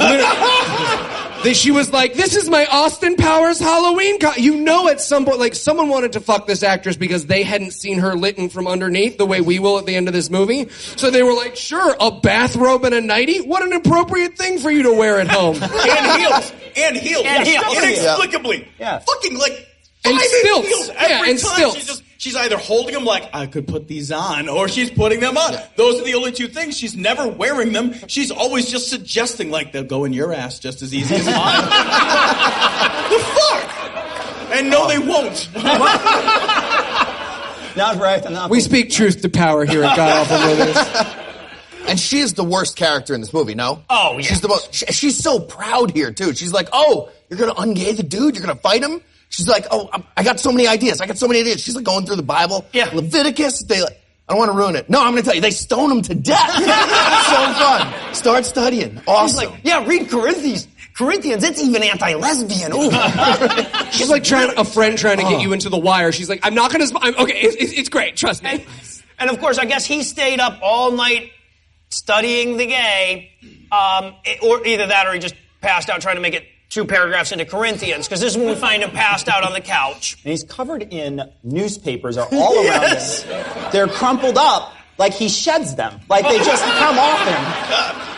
She was like, this is my Austin Powers Halloween at some point, like, someone wanted to fuck this actress because they hadn't seen her litten from underneath the way we will at the end of this movie. So they were like, sure, a bathrobe and a nightie? What an appropriate thing for you to wear at home. And heels. Inexplicably. Yeah. Fucking, like, and stilts. Heels every time. Stilts. She's either holding them like, I could put these on, or she's putting them on. Yeah. Those are the only two things. She's never wearing them. She's always just suggesting, like, they'll go in your ass just as easy as mine. The fuck? And no, they won't. Not right. We speak truth to power here at God Awful Movies. And she is the worst character in this movie, no? Oh, yeah. She's the most. She's so proud here, too. She's like, oh, you're going to ungay the dude? You're going to fight him? She's like, oh, I got so many ideas. She's like going through the Bible. Yeah. Leviticus. I don't want to ruin it. No, I'm going to tell you. They stone him to death. It's so fun. Start studying. Awesome. She's like, yeah, read Corinthians. It's even anti-lesbian. Ooh. She's like a friend trying to get you into The Wire. She's like, I'm not going to... Okay, it's great. Trust me. And of course, I guess he stayed up all night studying the gay, or either that or he just passed out trying to make it 2 paragraphs into Corinthians, because this is when we find him passed out on the couch. And he's covered in newspapers all around him. They're crumpled up like he sheds them. Like they just come off him.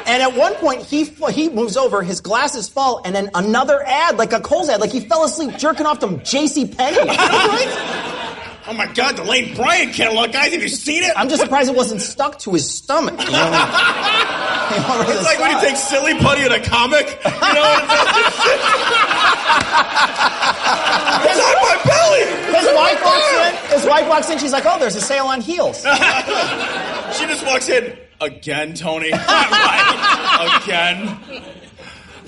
And at one point, he moves over, his glasses fall, and then another ad, like a Kohl's ad, like he fell asleep jerking off to JCPenney. Right? Oh my God, the Lane Bryant catalog, guys, have you seen it? I'm just surprised it wasn't stuck to his stomach. You know? It's like when you take silly putty in a comic. You know what it is? It's on my belly! His wife walks in, she's like, oh, there's a sale on heels. She just walks in, again, Tony. Again.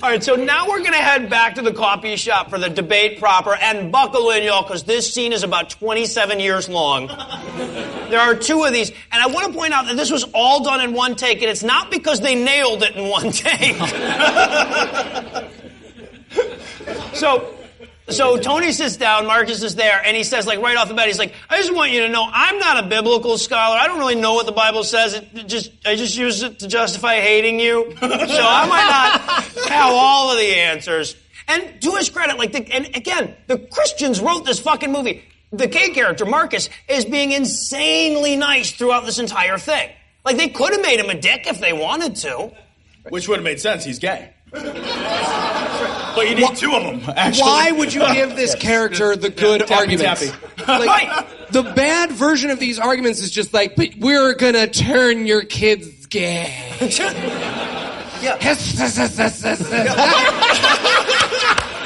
All right, so now we're going to head back to the coffee shop for the debate proper, and buckle in, y'all, because this scene is about 27 years long. There are 2 of these, and I want to point out that this was all done in one take, and it's not because they nailed it in one take. So Tony sits down, Marcus is there, and he says, like, right off the bat, he's like, I just want you to know, I'm not a biblical scholar. I don't really know what the Bible says. I just use it to justify hating you. So I might not have all of the answers. And to his credit, and again, the Christians wrote this fucking movie. The gay character, Marcus, is being insanely nice throughout this entire thing. Like, they could have made him a dick if they wanted to. Which would have made sense. He's gay. But you need 2 of them, actually. Why would you give this character the good arguments? Like, the bad version of these arguments is just like, but we're gonna turn your kids gay.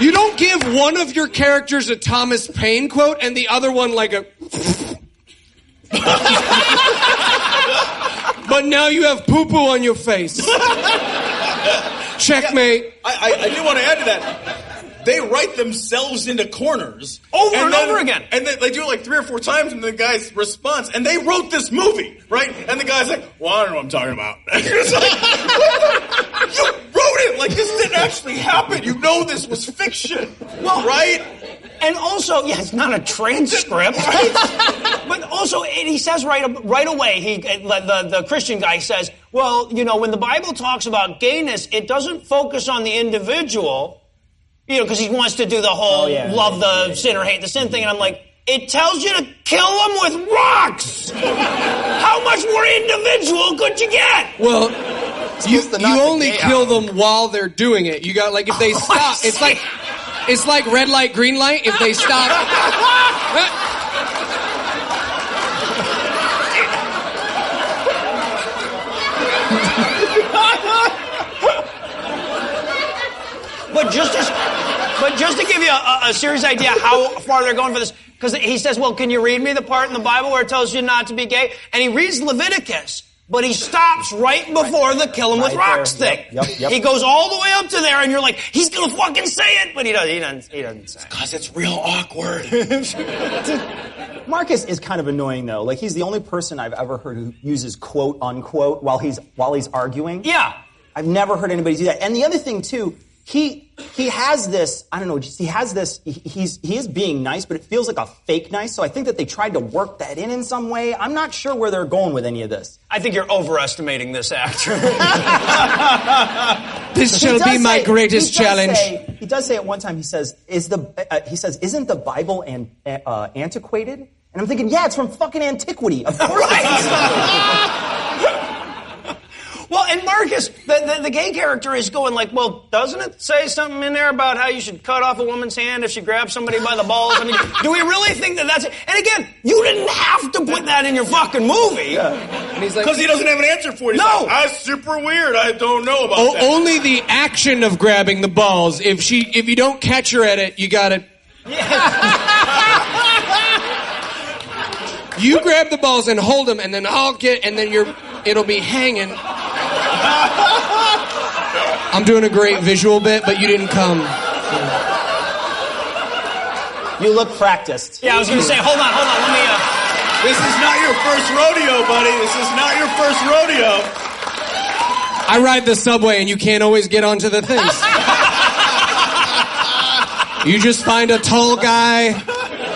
You don't give one of your characters a Thomas Paine quote and the other one like a... But now you have poo-poo on your face. Checkmate. I do want to add to that. They write themselves into corners. Over and over again. And they do it like 3 or 4 times in the guy's response. And they wrote this movie, right? And the guy's like, well, I don't know what I'm talking about. It's like, you wrote it! Like, this didn't actually happen. You know this was fiction. Well, right? And also, yeah, it's not a transcript. But also, he says right away, the Christian guy says, well, you know, when the Bible talks about gayness, it doesn't focus on the individual, you know, because he wants to do the whole love the sin or hate the sin thing. And I'm like, it tells you to kill them with rocks. How much more individual could you get? Well, you only kill them while they're doing it. You got, like, if they stop, it's like red light, green light. If they stop... But just to give you a serious idea how far they're going for this, because he says, well, can you read me the part in the Bible where it tells you not to be gay? And he reads Leviticus, but he stops right before the kill him with rocks thing. Yep. He goes all the way up to there, and you're like, he's gonna fucking say it, but he doesn't say it. Because it's real awkward. Marcus is kind of annoying, though. Like, he's the only person I've ever heard who uses quote unquote while he's arguing. Yeah. I've never heard anybody do that. And the other thing too, he has this, I don't know, he is being nice, but it feels like a fake nice. So I think that they tried to work that in some way. I'm not sure where they're going with any of this. I think you're overestimating this actor. This shall be my greatest challenge. He does say at one time, he says, isn't the Bible antiquated? And I'm thinking, yeah, it's from fucking antiquity. Of course. Well, and Marcus, the gay character is going like, well, doesn't it say something in there about how you should cut off a woman's hand if she grabs somebody by the balls? I mean, do we really think that's it? And again, you didn't have to put that in your fucking movie. Yeah. Because he doesn't have an answer for it. He's no. Like, that's super weird. I don't know about that. Only the action of grabbing the balls. If you don't catch her at it, you got it. You grab the balls and hold them, and then it'll be hanging. I'm doing a great visual bit, but you didn't come. You look practiced. Yeah, I was going to say, hold on, let me... This is not your first rodeo, buddy. This is not your first rodeo. I ride the subway, and you can't always get onto the things. You just find a tall guy...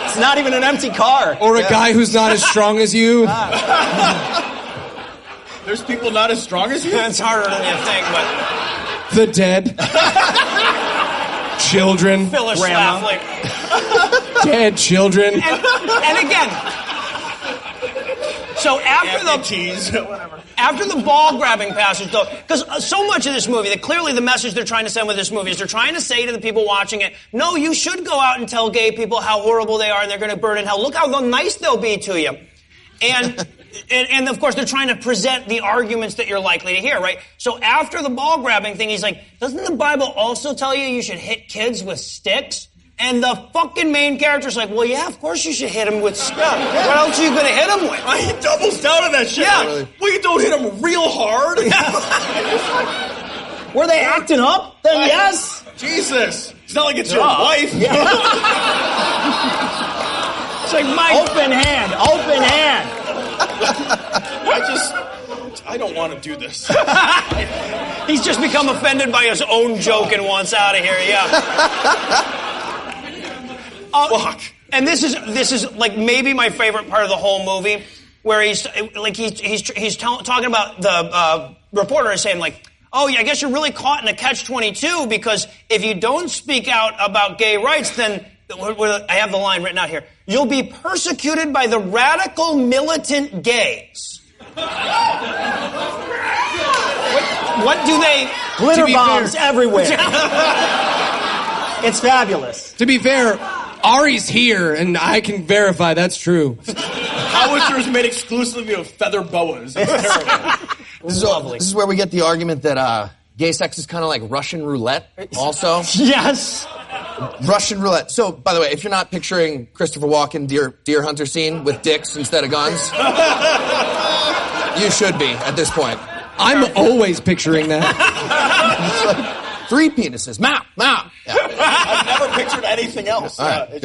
It's not even an empty car. Or a guy who's not as strong as you. There's people not as strong as you? It's harder than you think, but... The dead. Children. Phyllis Schlafly. Dead children. And again... So after the ball grabbing passage, though, because so much of this movie, that clearly the message they're trying to send with this movie is they're trying to say to the people watching it, no, you should go out and tell gay people how horrible they are and they're going to burn in hell. Look how nice they'll be to you. And of course, they're trying to present the arguments that you're likely to hear, right? So after the ball grabbing thing, he's like, doesn't the Bible also tell you should hit kids with sticks? And the fucking main character's like, well, yeah, of course you should hit him with stuff. What else are you going to hit him with? He doubles down on that shit. Yeah. Really. Well, you don't hit him real hard. Yeah. Were they acting up? Then yes. Jesus. It's not like it's your wife. Yeah. It's like my... Open hand. I don't want to do this. He's just become offended by his own joke and wants out of here, yeah. Fuck. And this is like maybe my favorite part of the whole movie, where he's talking about the reporter is saying like, oh yeah, I guess you're really caught in a catch-22 because if you don't speak out about gay rights, then I have the line written out here. You'll be persecuted by the radical militant gays. What do they? Glitter bombs everywhere. It's fabulous. To be fair, Ari's here, and I can verify that's true. Howitzers made exclusively of feather boas. It's terrible. This is where we get the argument that gay sex is kind of like Russian roulette, also. Yes. Russian roulette. So, by the way, if you're not picturing Christopher Walken deer hunter scene with dicks instead of guns, you should be at this point. I'm always picturing that. 3 penises. Mouth. Yeah. I've never pictured anything else. All right,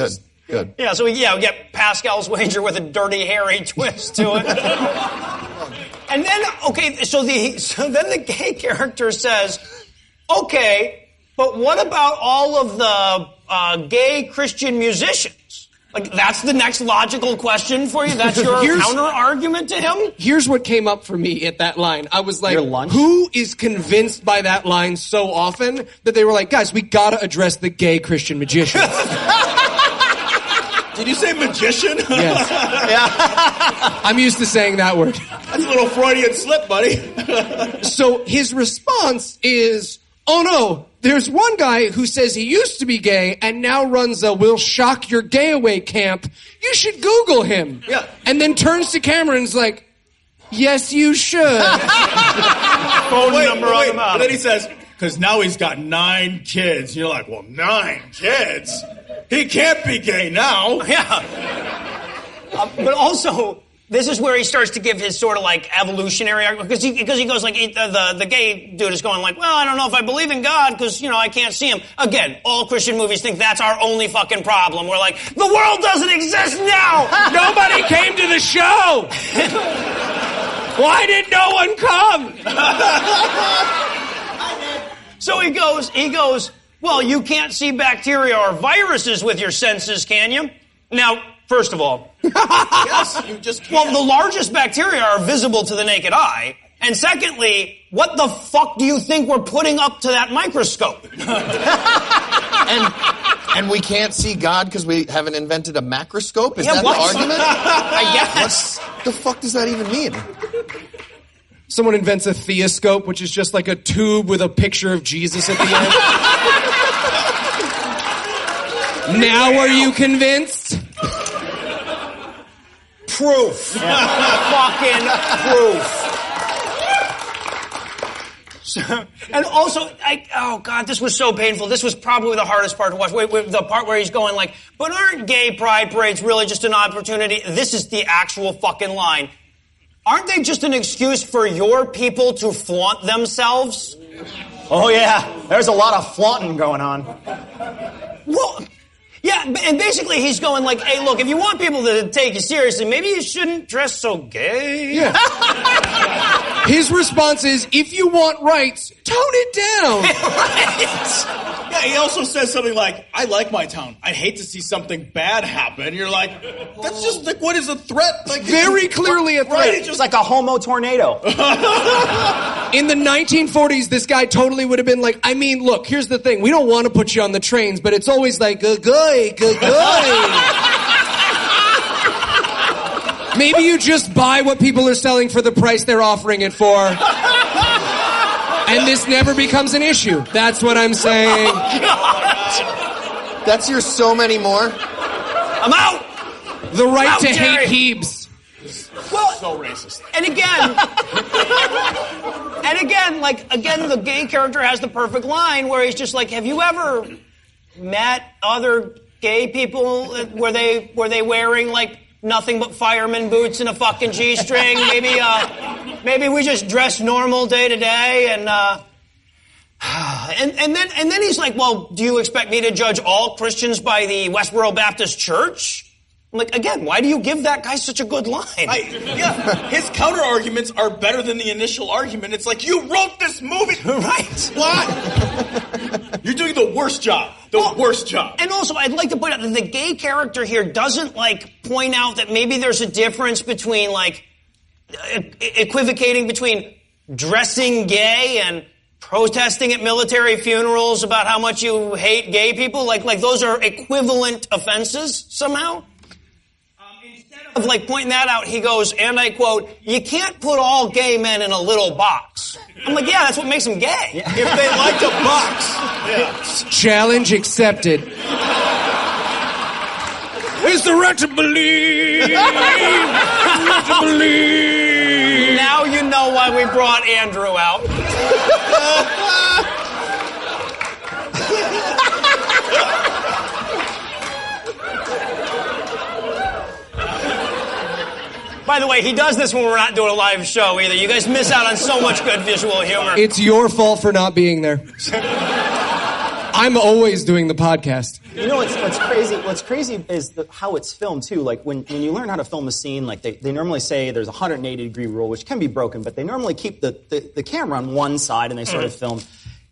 good. Yeah, so we get Pascal's wager with a dirty, hairy twist to it. And then, so then the gay character says, okay, but what about all of the gay Christian musicians? Like, that's the next logical question for you? That's your counter-argument to him? Here's what came up for me at that line. I was like, who is convinced by that line so often that they were like, guys, we gotta address the gay Christian magicians. Did you say magician? Yes. Yeah. I'm used to saying that word. That's a little Freudian slip, buddy. So his response is, oh no, there's one guy who says he used to be gay and now runs a We'll Shock Your Gay Away camp. You should Google him. Yeah. And then turns to camera and is like, yes, you should. Phone number on the mouth. And then he says, because now he's got 9 kids. And you're like, well, 9 kids? He can't be gay now. Yeah. But also, this is where he starts to give his sort of like evolutionary argument, because he goes like, the gay dude is going like, well, I don't know if I believe in God because, I can't see him. Again, all Christian movies think that's our only fucking problem. We're like, the world doesn't exist now! Nobody came to the show! Why did no one come? So he goes, well, you can't see bacteria or viruses with your senses, can you? Now, first of all, yes, you just can't. Well, the largest bacteria are visible to the naked eye. And secondly, what the fuck do you think we're putting up to that microscope? And we can't see God because we haven't invented a macroscope? Is that what? the argument? I guess. What the fuck does that even mean? Someone invents a theoscope, which is just like a tube with a picture of Jesus at the end. Now are you convinced? Proof. Fucking proof. And also, oh God, this was so painful. This was probably the hardest part to watch. The part where he's going like, but aren't gay pride parades really just an opportunity? This is the actual fucking line. Aren't they just an excuse for your people to flaunt themselves? Oh yeah, there's a lot of flaunting going on. Well, yeah, and basically he's going like, hey, look, if you want people to take you seriously, maybe you shouldn't dress so gay. Yeah. His response is, if you want rights, tone it down. Right. Yeah, he also says something like, I like my town. I hate to see something bad happen. You're like, that's just like, what is a threat? Like, Very clearly a threat. Right, it's just like a homo tornado. In the 1940s, this guy totally would have been like, I mean, look, here's the thing. We don't want to put you on the trains, but it's always like, good. Maybe you just buy what people are selling for the price they're offering it for. And this never becomes an issue. That's what I'm saying. Oh, that's your so many more? I'm out. The right Out, to Jerry. hate Hebes. Well, so racist. And again, the gay character has the perfect line where he's just like, have you ever met other gay people? Were they wearing like nothing but fireman boots and a fucking G-string? Maybe we just dress normal day to day and then he's like, well, do you expect me to judge all Christians by the Westboro Baptist Church? I'm like, again, why do you give that guy such a good line? His counter arguments are better than the initial argument. It's like, you wrote this movie. Right. What? You're doing the worst job. Worst job. And also, I'd like to point out that the gay character here doesn't, like, point out that maybe there's a difference between, like, equivocating between dressing gay and protesting at military funerals about how much you hate gay people. Like those are equivalent offenses somehow. Instead of, like, pointing that out, he goes, and I quote, you can't put all gay men in a little box. I'm like, yeah, that's what makes them gay. If they like to box. Yeah. Challenge accepted. It's the right to believe. Right to believe. Now you know why we brought Andrew out. By the way, he does this when we're not doing a live show either. You guys miss out on so much good visual humor. It's your fault for not being there. I'm always doing the podcast. You know what's crazy? What's crazy is how it's filmed too. Like when you learn how to film a scene, like they normally say there's a 180-degree rule, which can be broken, but they normally keep the camera on one side and they sort of film.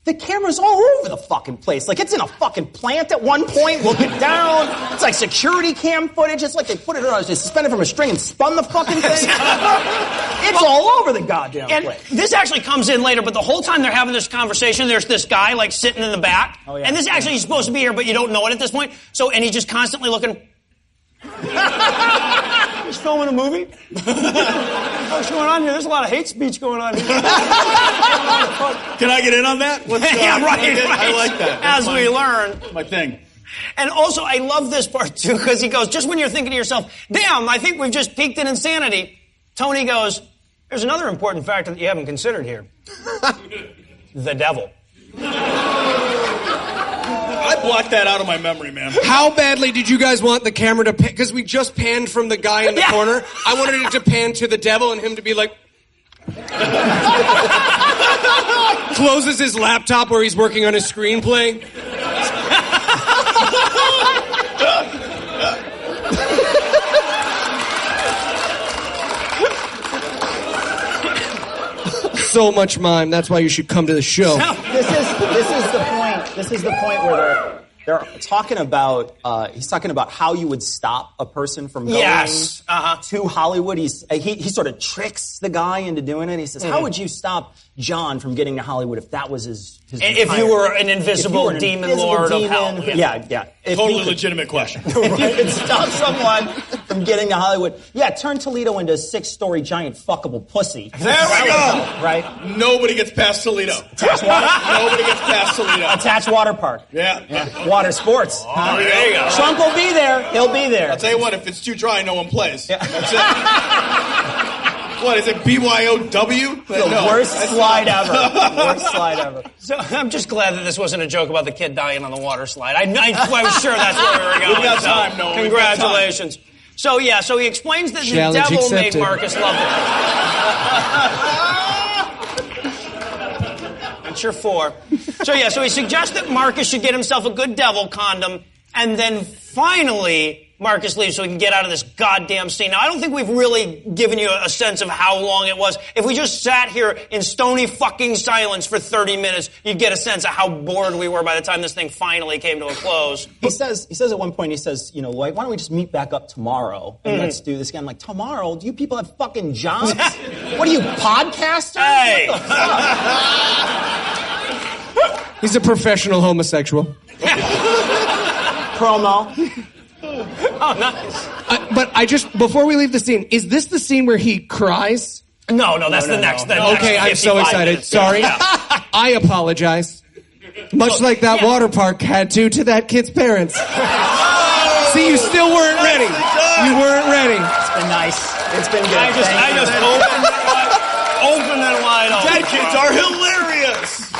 The camera's all over the fucking place. Like, it's in a fucking plant at one point, looking down. It's like security cam footage. It's like they put it on, they suspended from a string and spun the fucking thing. It's all over the goddamn place. This actually comes in later, but the whole time they're having this conversation, there's this guy, like, sitting in the back. Oh, yeah. And this actually, he's supposed to be here, but you don't know it at this point. And he's just constantly looking. He's filming a movie? What's going on here? There's a lot of hate speech going on here. Can I get in on that? Yeah, right. I like that. As we learn. My thing. And also, I love this part, too, because he goes, just when you're thinking to yourself, damn, I think we've just peaked in insanity, Tony goes, there's another important factor that you haven't considered here. The devil. I blocked that out of my memory, man. How badly did you guys want the camera to pan? Because we just panned from the guy in the corner. I wanted it to pan to the devil and him to be like... Closes his laptop where he's working on his screenplay. So much mime. That's why you should come to the show. This is the point. This is the point where they're talking about he's talking about how you would stop a person from going to Hollywood. He sort of tricks the guy into doing it. He says, "How would you stop John from getting to Hollywood if that was his if you were an invisible demon lord of hell?" Yeah. Totally legitimate question. If you could stop someone from getting to Hollywood, turn Toledo into a 6-story giant fuckable pussy. There we go. Right? Nobody gets past Toledo. Nobody gets past Toledo. Attached water park. Yeah. Water sports. Oh, there you go. Trump will be there. He'll be there. I'll tell you what, if it's too dry, no one plays. Yeah. That's it. What, is it BYOW? The worst slide ever. Worst slide ever. So I'm just glad that this wasn't a joke about the kid dying on the water slide. I was sure that's where we were going. We've got time, Noah. Congratulations. So he explains that Challenge the devil accepted. made Marcus love it. That's your 4. So he suggests that Marcus should get himself a good devil condom, and then finally Marcus leaves so we can get out of this goddamn scene. Now, I don't think we've really given you a sense of how long it was. If we just sat here in stony fucking silence for 30 minutes, you'd get a sense of how bored we were by the time this thing finally came to a close. He says at one point, why don't we just meet back up tomorrow and let's do this again? I'm like, tomorrow? Do you people have fucking jobs? What are you, podcasters? Hey! What the fuck? He's a professional homosexual. Promo. Oh, nice. But before we leave the scene, is this the scene where he cries? No, that's the next. Okay, I'm so excited. Minutes. Sorry. I apologize. Much like that water park had to that kid's parents. See, you still weren't ready. You weren't ready. It's been nice. It's been good. I just opened it wide open. Dead kids are hilarious.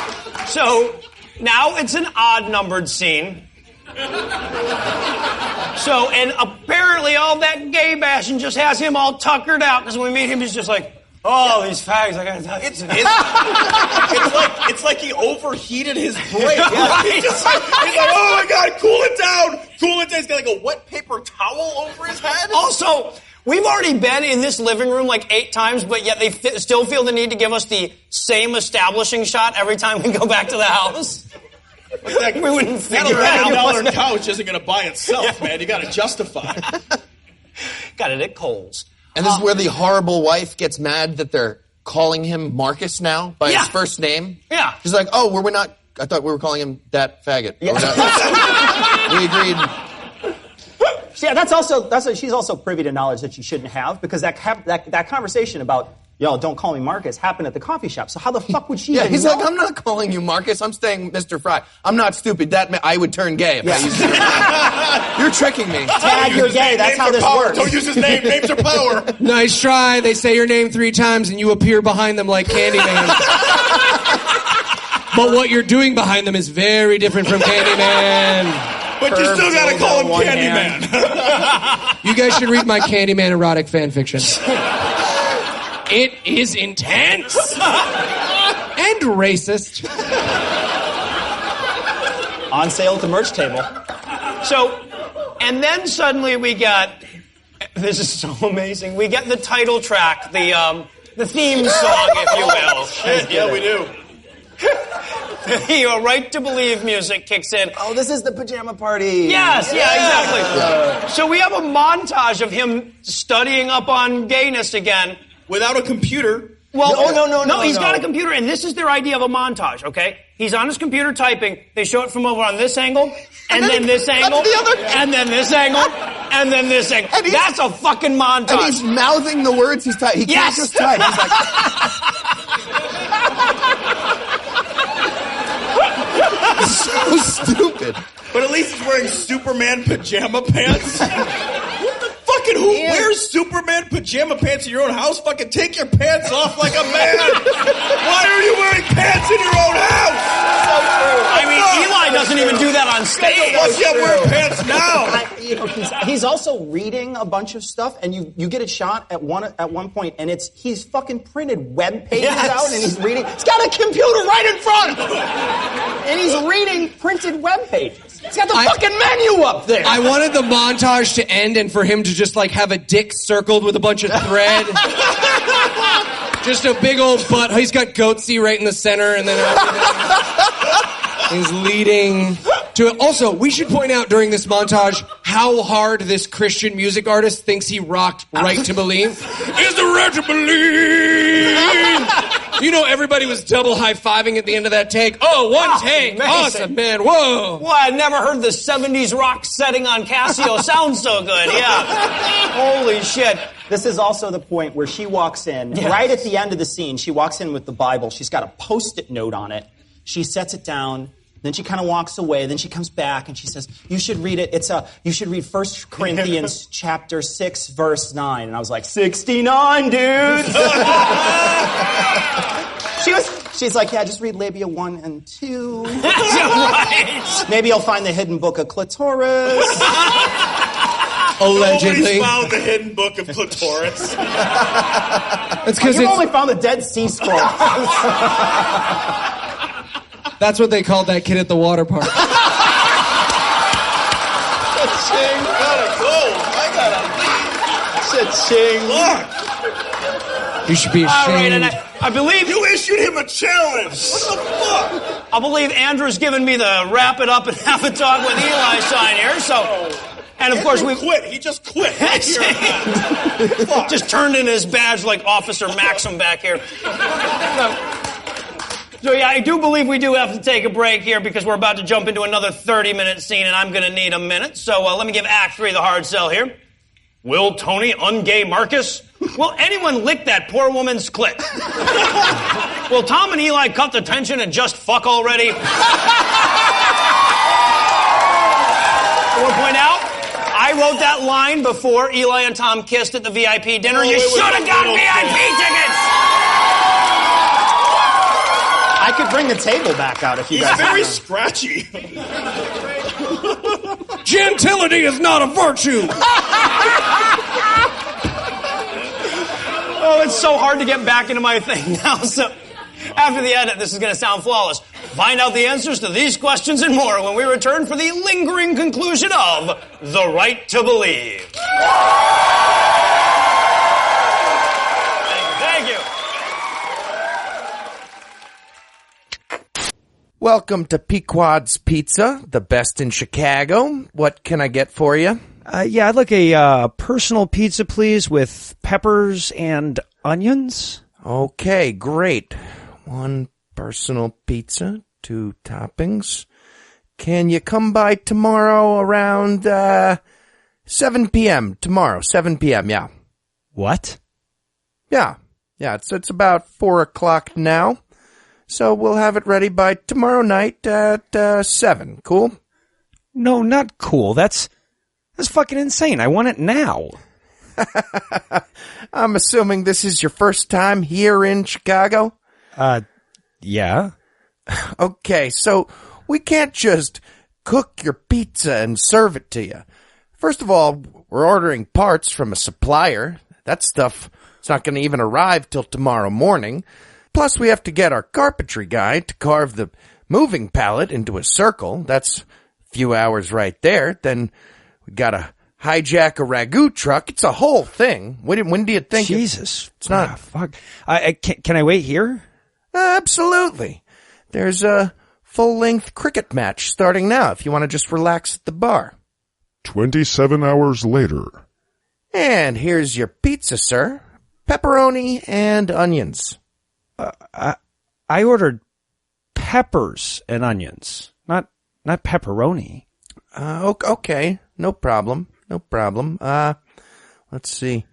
So now it's an odd-numbered scene. So, and apparently all that gay bashing just has him all tuckered out, because when we meet him, he's just like, oh, these fags, I gotta tell you. It's like he overheated his brain. He's like, oh my God, cool it down. He's got like a wet paper towel over his head. Also, we've already been in this living room like 8 times, but yet they still feel the need to give us the same establishing shot every time we go back to the house. Like we wouldn't that figure it out. $11 couch isn't going to buy itself, man. You got to justify. Got it at Kohl's. And this is where the horrible wife gets mad that they're calling him Marcus now by his first name. Yeah. She's like, oh, were we not? I thought we were calling him that faggot. Yeah. We agreed. Yeah, she's also privy to knowledge that she shouldn't have, because that conversation about, yo, don't call me Marcus, happened at the coffee shop. So how the fuck would she even he's know? like, I'm not calling you Marcus. I'm saying Mr. Fry. I'm not stupid. I would turn gay if I used your name. You're tricking me. Tag, you're gay. That's how this works. Don't use his name. Names are power. Nice try. They say your name 3 times and you appear behind them like Candyman. But what you're doing behind them is very different from Candyman. But you still gotta call him Candyman. You guys should read my Candyman erotic fan fiction. It is intense and racist. On sale at the merch table. So, and then suddenly we got, this is so amazing, we get the title track, the theme song, if you will. Yeah, we do. The Right to Believe music kicks in. Oh, this is the pajama party. Yes, exactly. So we have a montage of him studying up on gayness again. Without a computer. Well, no, he's got a computer, and this is their idea of a montage, okay? He's on his computer typing. They show it from over on this angle, and then this angle, and then this angle, and then this angle. That's a fucking montage. And he's mouthing the words he's typing. He can't just type. He's like... so stupid. But at least he's wearing Superman pajama pants. Fucking who wears Superman pajama pants in your own house? Fucking take your pants off like a man. Why are you wearing pants in your own house? So true. I mean, Eli doesn't even do that on stage. What's he wearing pants now? He's also reading a bunch of stuff, and you get a shot at one point, and he's fucking printed web pages out, and he's reading. He's got a computer right in front of him, and he's reading printed web pages. He's got the fucking menu up there. I wanted the montage to end and for him to just like have a dick circled with a bunch of thread. Just a big old butt. He's got goatsy right in the center, and then he's leading. Also, we should point out during this montage how hard this Christian music artist thinks he rocked Right to Believe. Is the right to believe? You know, everybody was double high-fiving at the end of that take. Oh, one take. Amazing. Awesome, man. Whoa. Well, I never heard the 70s rock setting on Casio sound so good. Yeah. Holy shit. This is also the point where she walks in, right at the end of the scene, she walks in with the Bible. She's got a Post-it note on it. She sets it down. Then she kind of walks away. Then she comes back and she says, "You should read it. You should read 1 Corinthians chapter 6, verse 9." And I was like, 69, dude. She's like, "Yeah, just read labia 1 and 2. Right. Maybe you'll find the hidden book of clitoris." Allegedly. Nobody's found the hidden book of clitoris. It's because you only found the Dead Sea Scrolls. That's what they called that kid at the water park. Cha-ching, gotta go. Cha-ching. Look. You should be ashamed. All right, and I believe you issued him a challenge. What the fuck? I believe Andrew's given me the wrap it up and have a talk with Eli sign here. So, and of course we quit. He just quit. Right here. Just turned in his badge like Officer Maxim back here. So yeah, I do believe we do have to take a break here because we're about to jump into another 30-minute scene, and I'm going to need a minute. So let me give Act 3 the hard sell here. Will Tony ungay Marcus? Will anyone lick that poor woman's clit? Will Tom and Eli cut the tension and just fuck already? I will point out, I wrote that line before Eli and Tom kissed at the VIP dinner. You should have gotten VIP tickets! I could bring the table back out if you guys... He's very scratchy. Gentility is not a virtue! Oh, it's so hard to get back into my thing now. So after the edit, this is going to sound flawless. Find out the answers to these questions and more when we return for the lingering conclusion of The Right to Believe. Thank you. Welcome to Pequod's Pizza, the best in Chicago. What can I get for you? Yeah, I'd like a personal pizza, please, with peppers and onions. Okay, great. 1 personal pizza, 2 toppings. Can you come by tomorrow around 7 p.m. Tomorrow, 7 p.m., yeah. What? Yeah, it's about 4 o'clock now. So we'll have it ready by tomorrow night at 7. Cool? No, not cool. That's fucking insane. I want it now. I'm assuming this is your first time here in Chicago? Yeah. Okay, so we can't just cook your pizza and serve it to you. First of all, we're ordering parts from a supplier. That stuff is not going to even arrive till tomorrow morning. Plus, we have to get our carpentry guy to carve the moving pallet into a circle. That's a few hours right there. Then we gotta hijack a ragu truck. It's a whole thing. When do you think? Jesus. It's not. Ah, fuck. Can I wait here? Absolutely. There's a full-length cricket match starting now if you want to just relax at the bar. 27 hours later. And here's your pizza, sir. Pepperoni and onions. I ordered peppers and onions, not pepperoni. Okay, no problem. Let's see.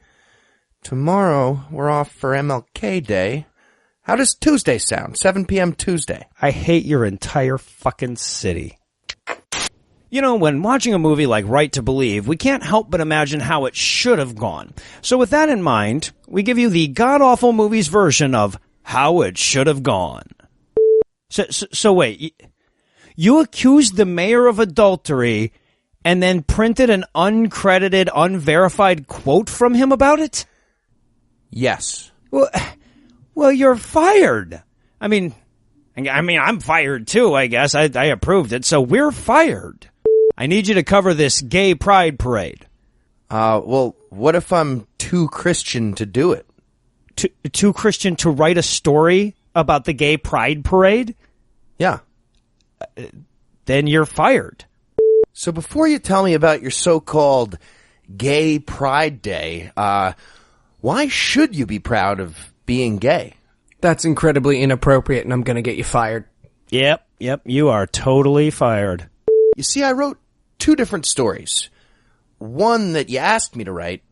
Tomorrow we're off for MLK Day. How does Tuesday sound? 7 p.m. Tuesday. I hate your entire fucking city. You know, when watching a movie like Right to Believe, we can't help but imagine how it should have gone. So with that in mind, we give you the god-awful movie's version of how it should have gone. So wait, you accused the mayor of adultery and then printed an uncredited, unverified quote from him about it? Yes. Well, you're fired. I mean, I'm fired too, I guess. I approved it, so we're fired. I need you to cover this gay pride parade. Well, what if I'm too Christian to do it? Too Christian to write a story about the gay pride parade? Yeah. then you're fired. So before you tell me about your so-called Gay Pride Day, why should you be proud of being gay? That's incredibly inappropriate, and I'm going to get you fired. Yep, you are totally fired. You see, I wrote 2 different stories. One that you asked me to write,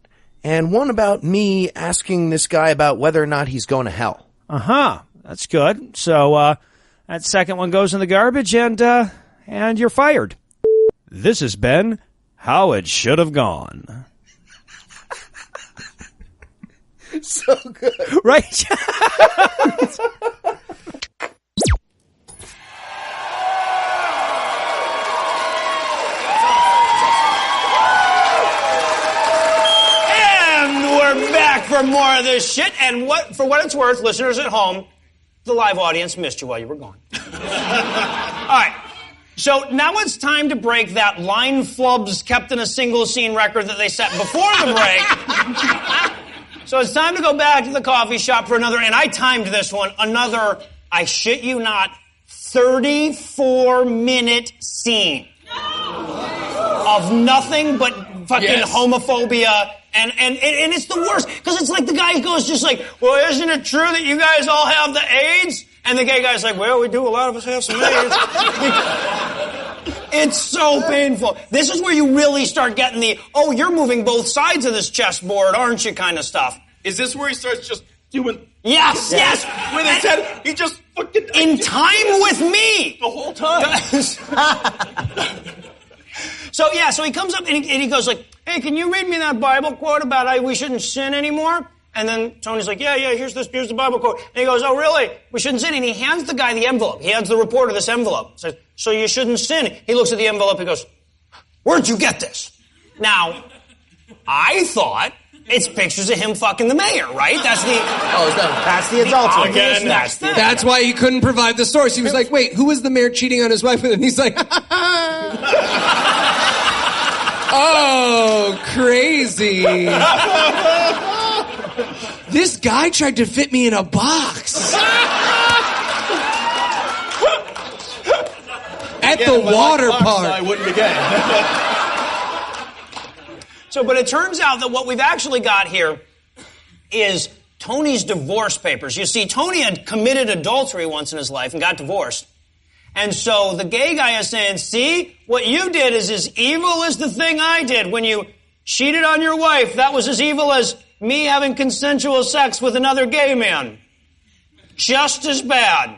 and one about me asking this guy about whether or not he's going to hell. Uh-huh, that's good. So, that second one goes in the garbage, and you're fired. This has been How It Should Have Gone. So good. Right? And we're back for more of this shit. And for what it's worth, listeners at home, the live audience missed you while you were gone. All right. So now it's time to break that line flubs kept in a single scene record that they set before the break. So it's time to go back to the coffee shop for another, and I timed this one, another, I shit you not, 34-minute scene of nothing but fucking homophobia. And it's the worst, because it's like the guy goes just like, well, isn't it true that you guys all have the AIDS? And the gay guy's like, well, we do, a lot of us have some AIDS. It's so painful. This is where you really start getting the, oh, you're moving both sides of this chessboard, aren't you, kind of stuff. Is this where he starts just doing... Yes. With his head, he just fucking... In time with me! The whole time. So he comes up and he goes like, hey, can you read me that Bible quote about how we shouldn't sin anymore? And then Tony's like, yeah, here's the Bible quote. And he goes, oh, really? We shouldn't sin? And he hands the guy the envelope. He hands the reporter this envelope. Says, so you shouldn't sin. He looks at the envelope, he goes, where'd you get this? Now, I thought it's pictures of him fucking the mayor, right? That's the... That's the adultery. That's why he couldn't provide the source. He was like, wait, who was the mayor cheating on his wife with? And he's like, oh, crazy. This guy tried to fit me in a box. At the water park. I wouldn't be gay. So, but it turns out that what we've actually got here is Tony's divorce papers. You see, Tony had committed adultery once in his life and got divorced. And so the gay guy is saying, see, what you did is as evil as the thing I did. When you cheated on your wife, that was as evil as me having consensual sex with another gay man. Just as bad.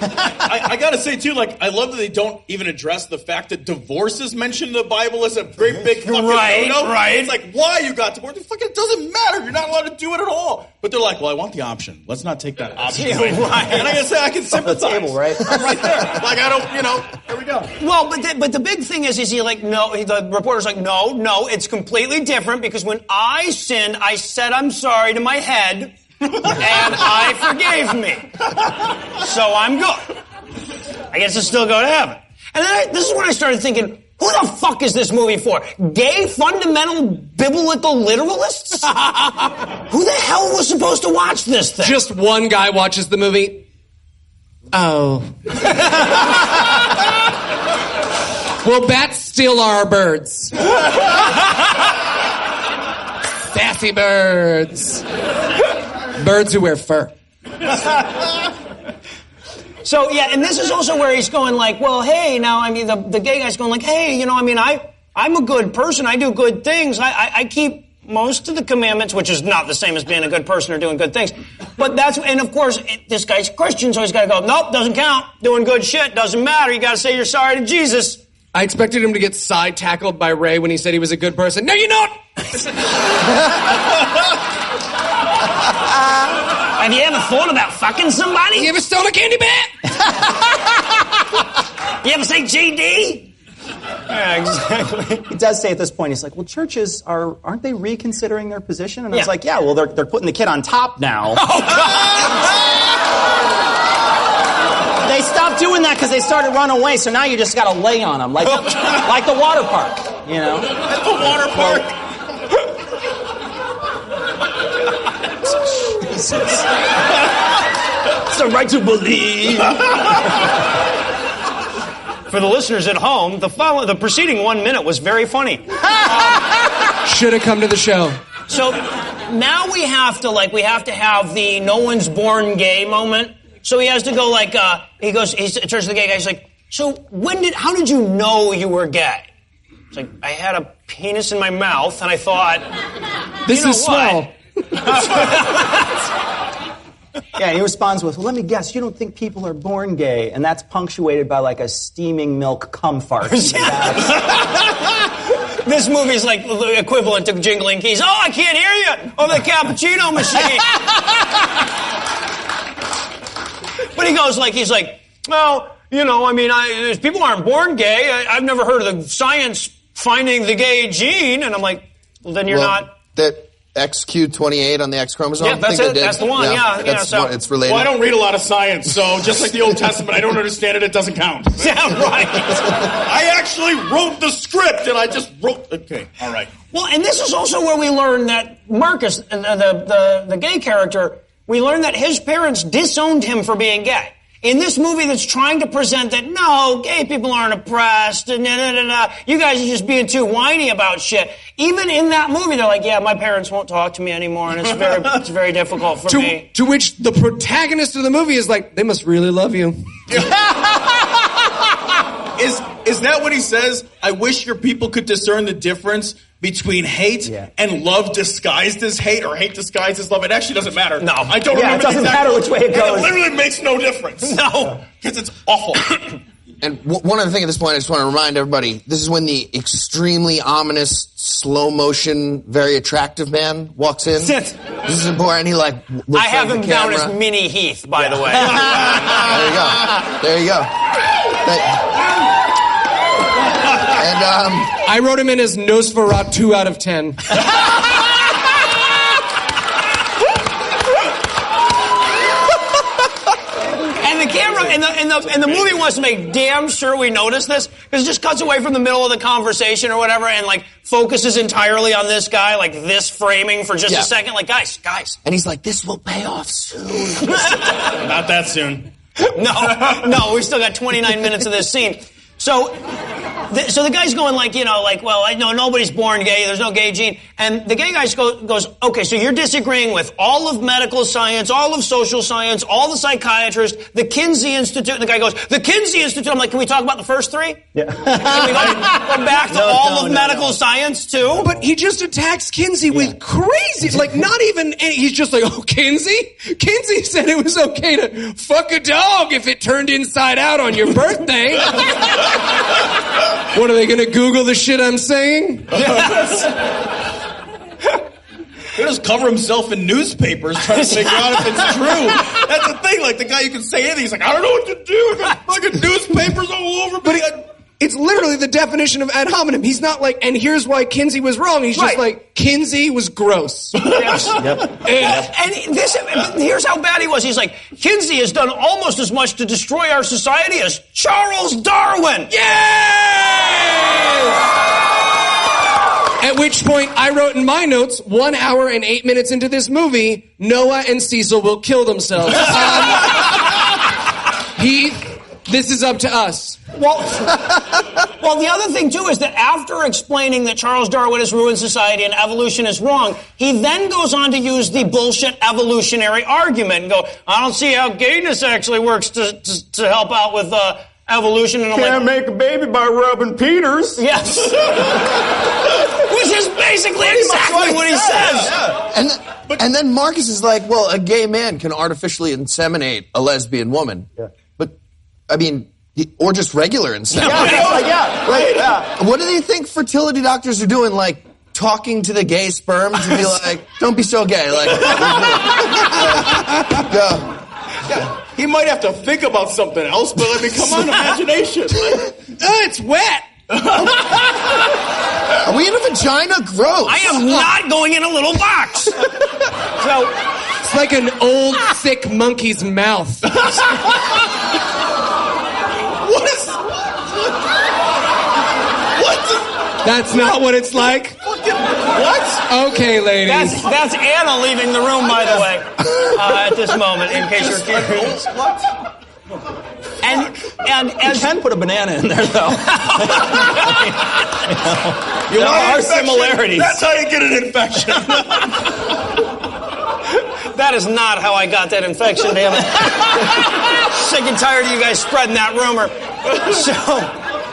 I gotta say, too, like, I love that they don't even address the fact that divorce is mentioned in the Bible as a great big fucking no-no. Right. It's like, why you got divorced? It fucking doesn't matter. You're not allowed to do it at all. But they're like, well, I want the option. Let's not take that option away. Right. And I gotta say, I can sympathize. The table, right? I'm right there. Like, I don't, there we go. Well, but the big thing is he like, no, the reporter's like, no, it's completely different because when I sinned, I said I'm sorry to my head and I forgave me. So I'm good. I guess I'll still go to heaven. And then this is when I started thinking, who the fuck is this movie for? Gay fundamental biblical literalists? Who the hell was supposed to watch this thing? Just one guy watches the movie. Oh. Well, bats still are birds. Sassy birds. Birds who wear fur. So, yeah, and this is also where he's going like, well, hey, now, I mean, the gay guy's going like, hey, I'm a good person. I do good things. I keep most of the commandments, which is not the same as being a good person or doing good things. But and of course, this guy's Christian, so he's got to go, nope, doesn't count. Doing good shit doesn't matter. You got to say you're sorry to Jesus. I expected him to get side tackled by Ray when he said he was a good person. No, you're not! Have you ever thought about fucking somebody? You ever stole a candy bar? You ever say GD? Yeah, exactly. He does say at this point, he's like, well, churches aren't they reconsidering their position? And I was like, yeah, well, they're putting the kid on top now. Oh, God. They stopped doing that because they started running away, so now you just got to lay on them, like the water park, At the water park. It's the right to believe. For the listeners at home, the preceding 1 minute was very funny. Should have come to the show. So now we have to have the no one's born gay moment. So he has to go he turns to the gay guy, he's like, so how did you know you were gay? It's like, I had a penis in my mouth and I thought, this is swell. Yeah, and he responds with, well, let me guess, you don't think people are born gay? And that's punctuated by like a steaming milk cum fart. This movie's like the equivalent to Jingling Keys. Oh, I can't hear you! Oh, the cappuccino machine! But he's like, well, people aren't born gay. I've never heard of the science finding the gay gene. And I'm like, well, then you're not... That XQ28 on the X chromosome? Yeah, that's it. That's the one, so it's related. Well, I don't read a lot of science, so just like the Old Testament, I don't understand it, it doesn't count. Yeah, right. I actually wrote the script, and I just wrote... Okay, all right. Well, and this is also where we learn that Marcus, the gay character, we learn that his parents disowned him for being gay. In this movie that's trying to present that, no, gay people aren't oppressed, and you guys are just being too whiny about shit. Even in that movie, they're like, yeah, my parents won't talk to me anymore, and it's very difficult for me. To which the protagonist of the movie is like, they must really love you. Is that what he says? I wish your people could discern the difference between hate and love disguised as hate, or hate disguised as love. It actually doesn't matter. No. I don't remember. It doesn't matter which way it goes. It literally makes no difference. No. Because it's awful. And one other thing at this point, I just want to remind everybody, this is when the extremely ominous, slow-motion, very attractive man walks in. This is important. He looks I have him down as Mini Heath, by the way. There you go. And I wrote him in as Nosferatu 2 out of 10. And the camera and the movie wants to make damn sure we notice this, because it just cuts away from the middle of the conversation or whatever and focuses entirely on this guy, this framing for just a second. Like, guys. And he's like, this will pay off soon. Not that soon. No, we've still got 29 minutes of this scene. So the guy's going well, I know nobody's born gay, there's no gay gene. And the gay guy goes, okay, so you're disagreeing with all of medical science, all of social science, all the psychiatrists, the Kinsey Institute. And the guy goes, the Kinsey Institute. I'm like, can we talk about the first three? Yeah. Can we go back to all of medical science, too? But he just attacks Kinsey with crazy, not even, he's just like, oh, Kinsey? Kinsey said it was okay to fuck a dog if it turned inside out on your birthday. What, are they going to Google the shit I'm saying? Yes. He'll just cover himself in newspapers trying to figure out if it's true. That's the thing. The guy, you can say anything. He's like, I don't know what to do. I got fucking newspapers all over me. It's literally the definition of ad hominem. He's not and here's why Kinsey was wrong. He's just Kinsey was gross. Yes. And here's how bad he was. He's like, Kinsey has done almost as much to destroy our society as Charles Darwin. At which point, I wrote in my notes, 1 hour and 8 minutes into this movie, Noah and Cecil will kill themselves. Heath, this is up to us. Well, the other thing, too, is that after explaining that Charles Darwin has ruined society and evolution is wrong, he then goes on to use the bullshit evolutionary argument and go, I don't see how gayness actually works to help out with evolution. And I'm Can't make a baby by rubbing Peters. Yes. Which is basically exactly what he says. Yeah. And then Marcus is like, well, a gay man can artificially inseminate a lesbian woman. Yeah. But, I mean... Or just regular insemination. What do they think fertility doctors are doing? Talking to the gay sperm to be like, don't be so gay. He might have to think about something else, but come on, imagination. It's wet. Are we in a vagina? Gross. I am not going in a little box. It's like an old, sick monkey's mouth. That's not what it's like? What? Okay, ladies. That's Anna leaving the room, by the way, at this moment, in case you're curious. What? And you can put a banana in there, though. There are similarities. That's how you get an infection. That is not how I got that infection, damn it. Sick and tired of you guys spreading that rumor. So,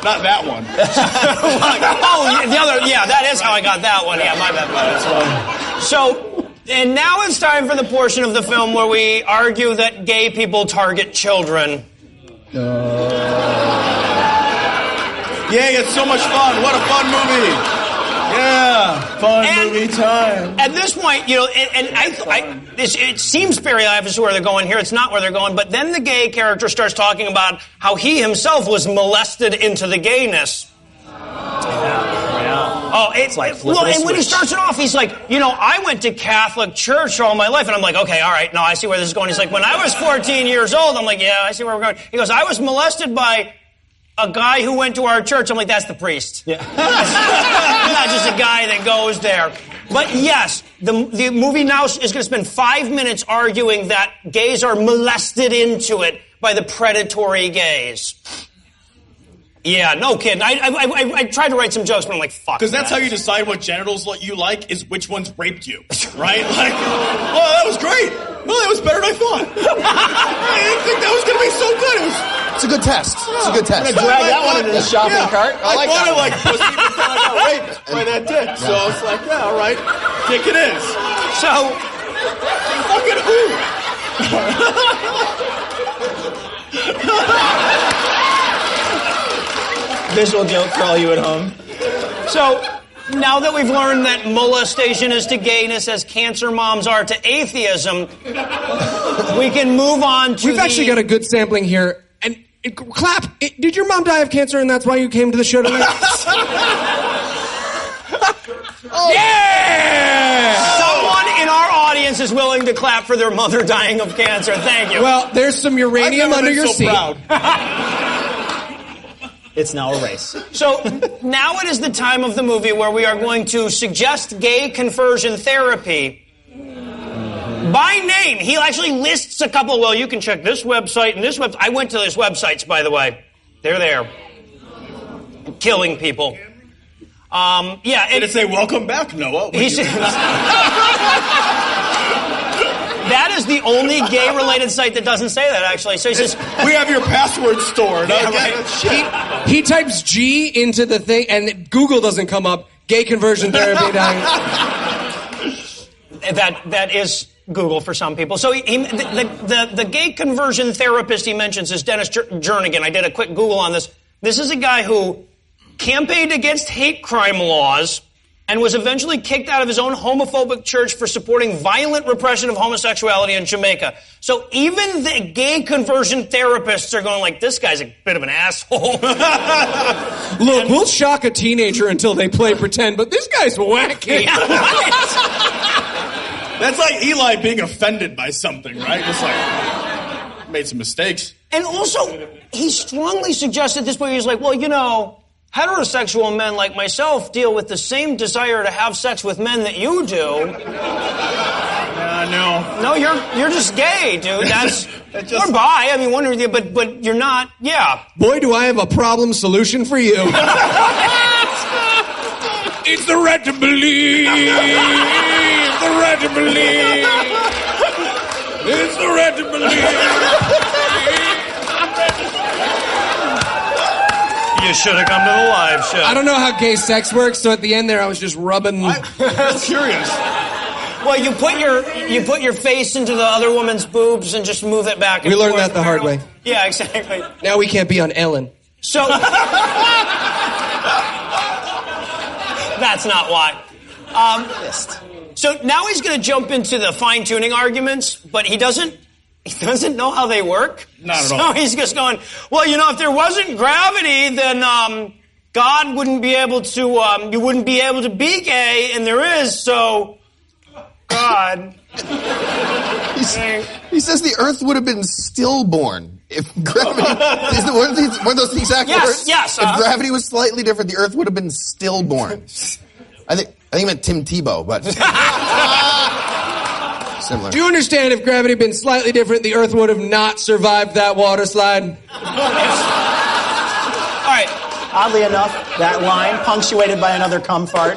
not that one. The other, that is how I got that one. Yeah, my bad. So, and now it's time for the portion of the film where we argue that gay people target children. Yay, it's so much fun. What a fun movie. Yeah, fun movie time. At this point, it seems very obvious where they're going here. It's not where they're going. But then the gay character starts talking about how he himself was molested into the gayness. Oh, it's like and when he starts it off, he's like, I went to Catholic church all my life. And I'm like, okay, all right, no, I see where this is going. He's like, when I was 14 years old, I'm like, yeah, I see where we're going. He goes, I was molested by a guy who went to our church. I'm like, that's the priest. Yeah. Not just a guy that goes there. But yes, the movie now is going to spend 5 minutes arguing that gays are molested into it by the predatory gays. Yeah, no kidding. I tried to write some jokes, but I'm like, fuck. Because that's how you decide what genitals you like, is which ones raped you, right? Like, oh, that was great. Well, that was better than I thought. I didn't think that was going to be so good. It's a good test. It's a good test. I'm going to drag that one into the shopping cart. I like that one. Pussy until I got raped by that dick. So it's like, yeah, all right. Dick it is. So, fucking who? Visual joke for all you at home. So, now that we've learned that molestation is to gayness as cancer moms are to atheism, we can move on to We've actually got a good sampling here. And clap. Did your mom die of cancer and that's why you came to the show tonight? Yeah! Someone in our audience is willing to clap for their mother dying of cancer. Thank you. Well, there's some uranium under your seat. It's now a race. So now it is the time of the movie where we are going to suggest gay conversion therapy by name. He actually lists a couple. Well, you can check this website and this website. I went to those websites, by the way. They're there. Killing people. Did it say, welcome back, Noah? That is the only gay-related site that doesn't say that, actually. So he says, we have your password stored. Yeah, right. He types G into the thing, and Google doesn't come up. Gay conversion therapy. That is Google for some people. So the gay conversion therapist he mentions is Dennis Jernigan. I did a quick Google on this. This is a guy who campaigned against hate crime laws and was eventually kicked out of his own homophobic church for supporting violent repression of homosexuality in Jamaica. So even the gay conversion therapists are going like, this guy's a bit of an asshole. Look, we'll shock a teenager until they play pretend, but this guy's wacky. That's like Eli being offended by something, right? Just like, made some mistakes. And also, he strongly suggested this way. He's like, well, heterosexual men like myself deal with the same desire to have sex with men that you do. No, you're just gay, dude. Or bi. I mean, one or the other, but you're not. Yeah. Boy, do I have a problem solution for you. It's the right to believe. The right to believe. It's the right to believe. You should have come to the live show. I don't know how gay sex works, so at the end there I was just rubbing. I'm curious. Well, you put your face into the other woman's boobs and just move it back and forth. We learned that the hard way. Yeah, exactly. Now we can't be on Ellen. So that's not why. So now he's going to jump into the fine-tuning arguments, but he doesn't know how they work. Not at all. So he's just going, well, if there wasn't gravity, then God wouldn't be able to, you wouldn't be able to be gay, and there is, so God. He says the Earth would have been stillborn if gravity. Weren't those the exact words? Yes. If gravity was slightly different, the Earth would have been stillborn. I think he meant Tim Tebow, but. Similar. Do you understand if gravity had been slightly different, the Earth would have not survived that water slide? All right. Oddly enough, that line punctuated by another cum fart.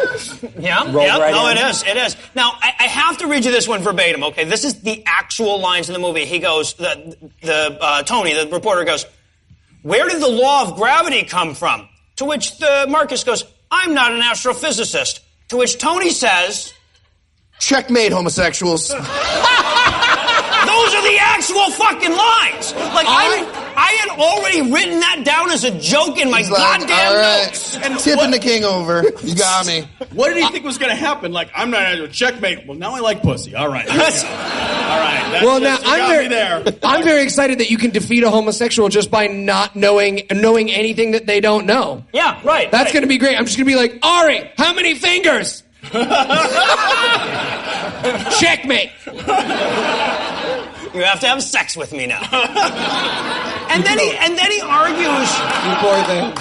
Yeah, it is. Now, I have to read you this one verbatim, okay? This is the actual lines in the movie. He goes, Tony, the reporter goes, "Where did the law of gravity come from?" To which Marcus goes, "I'm not an astrophysicist." To which Tony says, "Checkmate, homosexuals." Those are the actual fucking lines. Like, I had already written that down as a joke in my goddamn notes. And tipping the king over. You got me. What did he think was going to happen? Like, I'm not a checkmate. Well, now I like pussy. All right. All right. Well, now I'm very excited that you can defeat a homosexual just by not knowing anything that they don't know. Yeah, right. That's going to be great. I'm just going to be like, Ari, how many fingers? Checkmate. You have to have sex with me now. and then he argues. You poor thing.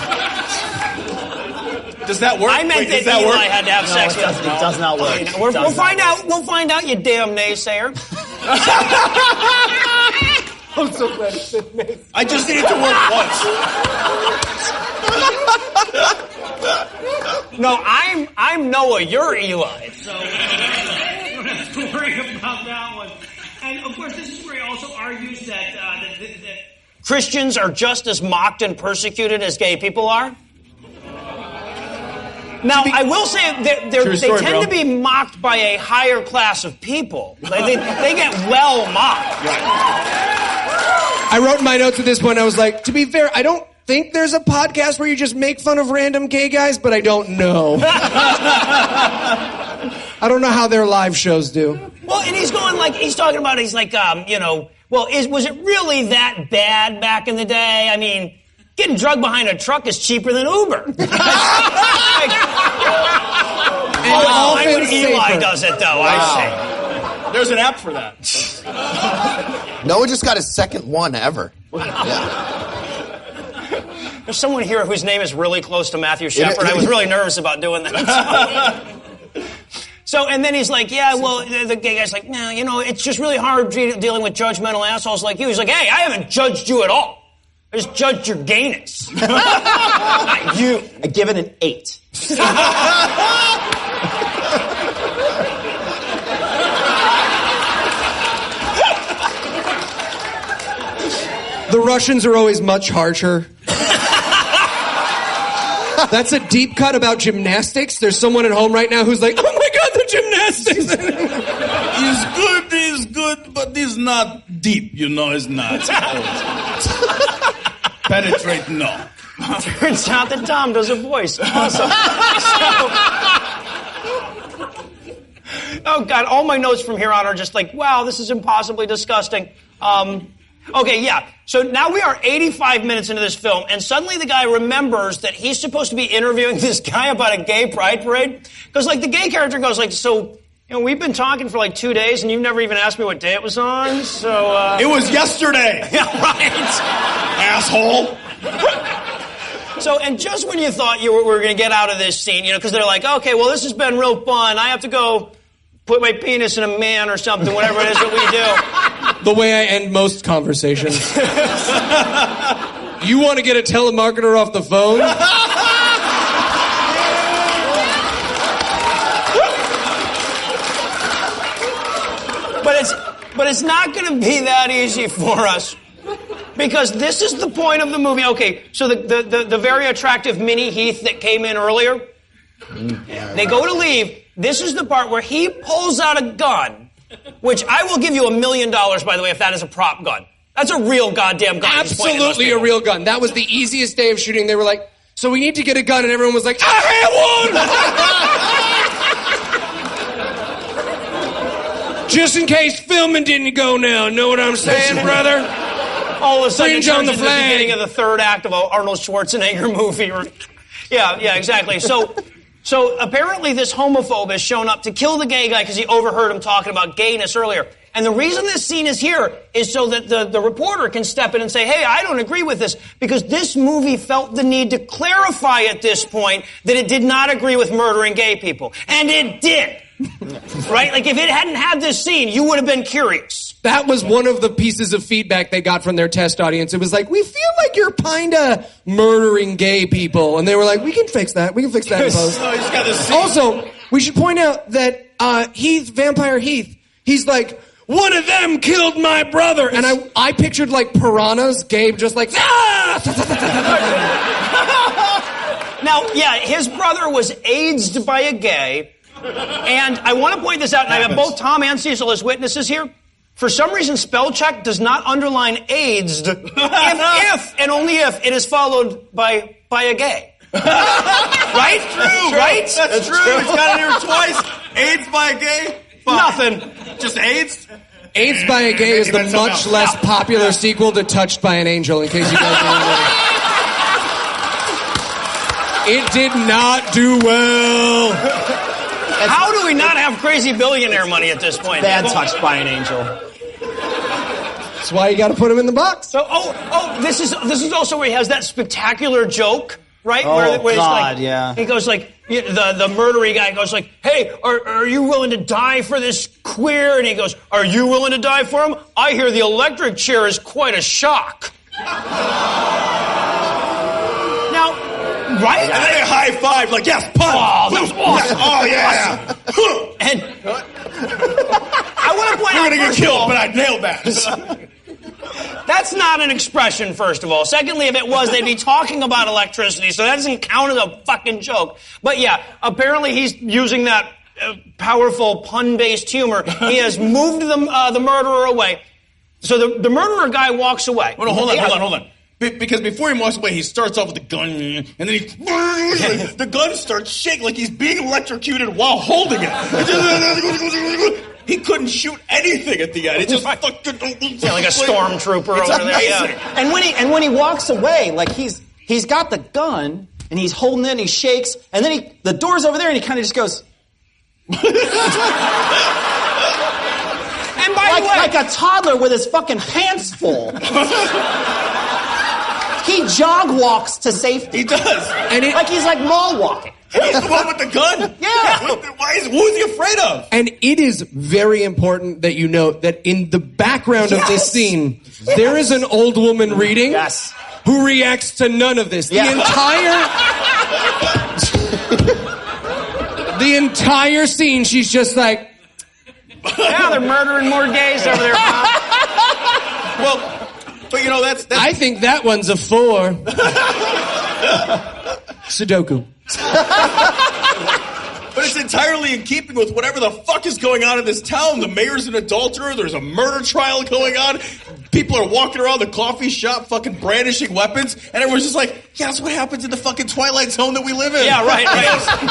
Does that work? I meant that Eli had to have sex with me. It does not work. We'll find out. We'll find out, you damn naysayer. I'm so glad it didn't make sense. I just need it to work once. No, I'm Noah. You're Eli. So you don't have to worry about that one. And of course, this is where he also argues that Christians are just as mocked and persecuted as gay people are. Now, I will say they tend to be mocked by a higher class of people. They get well mocked. Right. I wrote in my notes at this point, I was like, to be fair, I don't think there's a podcast where you just make fun of random gay guys, but I don't know. I don't know how their live shows do. Well, and he's talking about, was it really that bad back in the day? I mean, getting drugged behind a truck is cheaper than Uber. Only when Eli does it, though, wow. I say. There's an app for that. Noah just got his second one ever. Yeah. There's someone here whose name is really close to Matthew Shepard. I was really nervous about doing that. So, and then he's like, yeah, well, the gay guy's like, nah, it's just really hard dealing with judgmental assholes like you. He's like, hey, I haven't judged you at all. I just judged your gayness. Not you. I give it an 8. The Russians are always much harsher. That's a deep cut about gymnastics. There's someone at home right now who's like, oh my God, the gymnastics. He's good, but he's not deep, it's not. Penetrate, no. Turns out that Tom does a voice. Awesome. Oh, God, all my notes from here on are just like, wow, this is impossibly disgusting. Okay, yeah. So now we are 85 minutes into this film, and suddenly the guy remembers that he's supposed to be interviewing this guy about a gay pride parade. Because, the gay character goes, so, we've been talking for 2 days, and you've never even asked me what day it was on, so, It was yesterday! Yeah, right. Asshole! So, and just when you thought you were going to get out of this scene, because they're like, okay, well, this has been real fun. I have to go put my penis in a man or something, whatever it is that we do. The way I end most conversations. You want to get a telemarketer off the phone? But it's not going to be that easy for us. Because this is the point of the movie. Okay, so the very attractive mini Heath that came in earlier, they go to leave. This is the part where he pulls out a gun, which I will give you $1 million, by the way, if that is a prop gun. That's a real goddamn gun. Absolutely a real gun. That was the easiest day of shooting. They were like, so we need to get a gun, and everyone was like, I have one! Just in case filming didn't go now. Know what I'm saying, brother? All of a sudden, it turns the into the beginning of the third act of an Arnold Schwarzenegger movie. Yeah, exactly. So apparently this homophobe has shown up to kill the gay guy because he overheard him talking about gayness earlier. And the reason this scene is here is so that the reporter can step in and say, hey, I don't agree with this, because this movie felt the need to clarify at this point that it did not agree with murdering gay people. And it did. Right? Like, if it hadn't had this scene, you would have been curious. That was one of the pieces of feedback they got from their test audience. It was like, we feel like you're kinda murdering gay people. And they were like, we can fix that. We can fix that in post. Also, we should point out that Vampire Heath, he's like, one of them killed my brother. And I pictured like piranhas, Gabe just like, Now, yeah, his brother was AIDSed by a gay. And I want to point this out, and I have both Tom and Cecil as witnesses here. For some reason, spell check does not underline AIDSed if and only if it is followed by a gay. Right? True. Right? That's true. It's got it here twice. AIDS by a gay? Nothing. Just AIDS? AIDS by a Gay is the much less popular sequel to Touched by an Angel, in case you guys don't know. It did not do well. How do we not have crazy billionaire money at this point? Bad Touched by an Angel. That's why you got to put him in the box. So, this is also where he has that spectacular joke, right? Where God, he's like, yeah. He goes like, the murdery guy goes like, hey, are you willing to die for this queer? And he goes, are you willing to die for him? I hear the electric chair is quite a shock. Now, right? And then a high five, like, yes, pun. Oh, that was awesome. Oh, yeah. And I want to point out, You're going to get killed, but I nailed that. That's not an expression, first of all. Secondly, if it was, they'd be talking about electricity, so that doesn't count as a fucking joke. But yeah, apparently he's using that powerful pun-based humor. He has moved the murderer away. So the murderer guy walks away. Oh, no, hold on. Because before he walks away, he starts off with the gun, and then the gun starts shaking like he's being electrocuted while holding it. He couldn't shoot anything at the end. It just fucking like a stormtrooper over there. Yeah. And when he walks away, like he's got the gun and he's holding it and he shakes, and then the door's over there and he kind of just goes. And by the way, like a toddler with his fucking hands full. He jog walks to safety. He does. And like he's like mall walking. He's the one with the gun? Yeah. Who is he afraid of? And it is very important that you note that in the background of this scene, there is an old woman reading who reacts to none of this. Yeah. The entire scene, she's just like... Yeah, they're murdering more gays over there. Well, but you know, that's... I think that one's a 4. Sudoku. But it's entirely in keeping with whatever the fuck is going on in this town. The mayor's an adulterer. There's a murder trial going on. People are walking around the coffee shop fucking brandishing weapons. And everyone's just like, yeah, that's what happens in the fucking Twilight Zone that we live in. Yeah, right.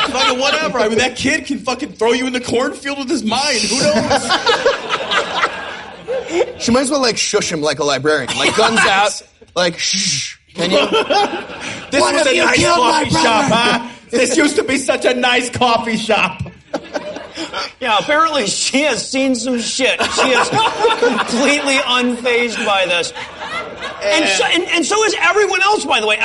Fucking whatever. I mean, that kid can fucking throw you in the cornfield with his mind. Who knows? She might as well, like, shush him like a librarian. Like, guns out. Like, shh. Can you? This was a nice coffee shop, huh? This used to be such a nice coffee shop. Yeah, apparently she has seen some shit. She is completely unfazed by this. And so is everyone else, by the way.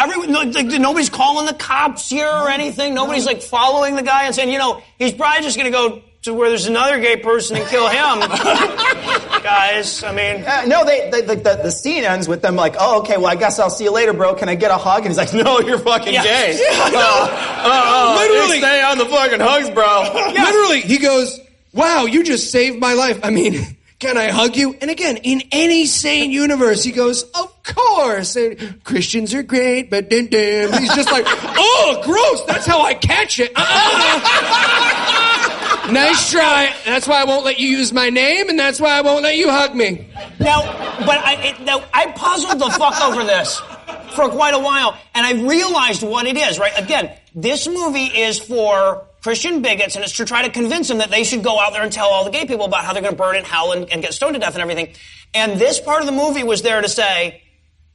Nobody's calling the cops here or anything. Nobody's, like, following the guy and saying, you know, he's probably just going to go to where there's another gay person and kill him. Guys, I mean... no, the scene ends with them like, oh, okay, well, I guess I'll see you later, bro. Can I get a hug? And he's like, no, you're fucking gay. Literally. Stay on the fucking hugs, bro. Yeah. Literally, he goes, wow, you just saved my life. I mean, can I hug you? And again, in any sane universe, he goes, of course. And Christians are great, but he's just like, oh, gross. That's how I catch it. Nice try. That's why I won't let you use my name, and that's why I won't let you hug me. Now, I puzzled the fuck over this for quite a while, and I realized what it is, right? Again, this movie is for Christian bigots, and it's to try to convince them that they should go out there and tell all the gay people about how they're going to burn in hell and get stoned to death and everything. And this part of the movie was there to say,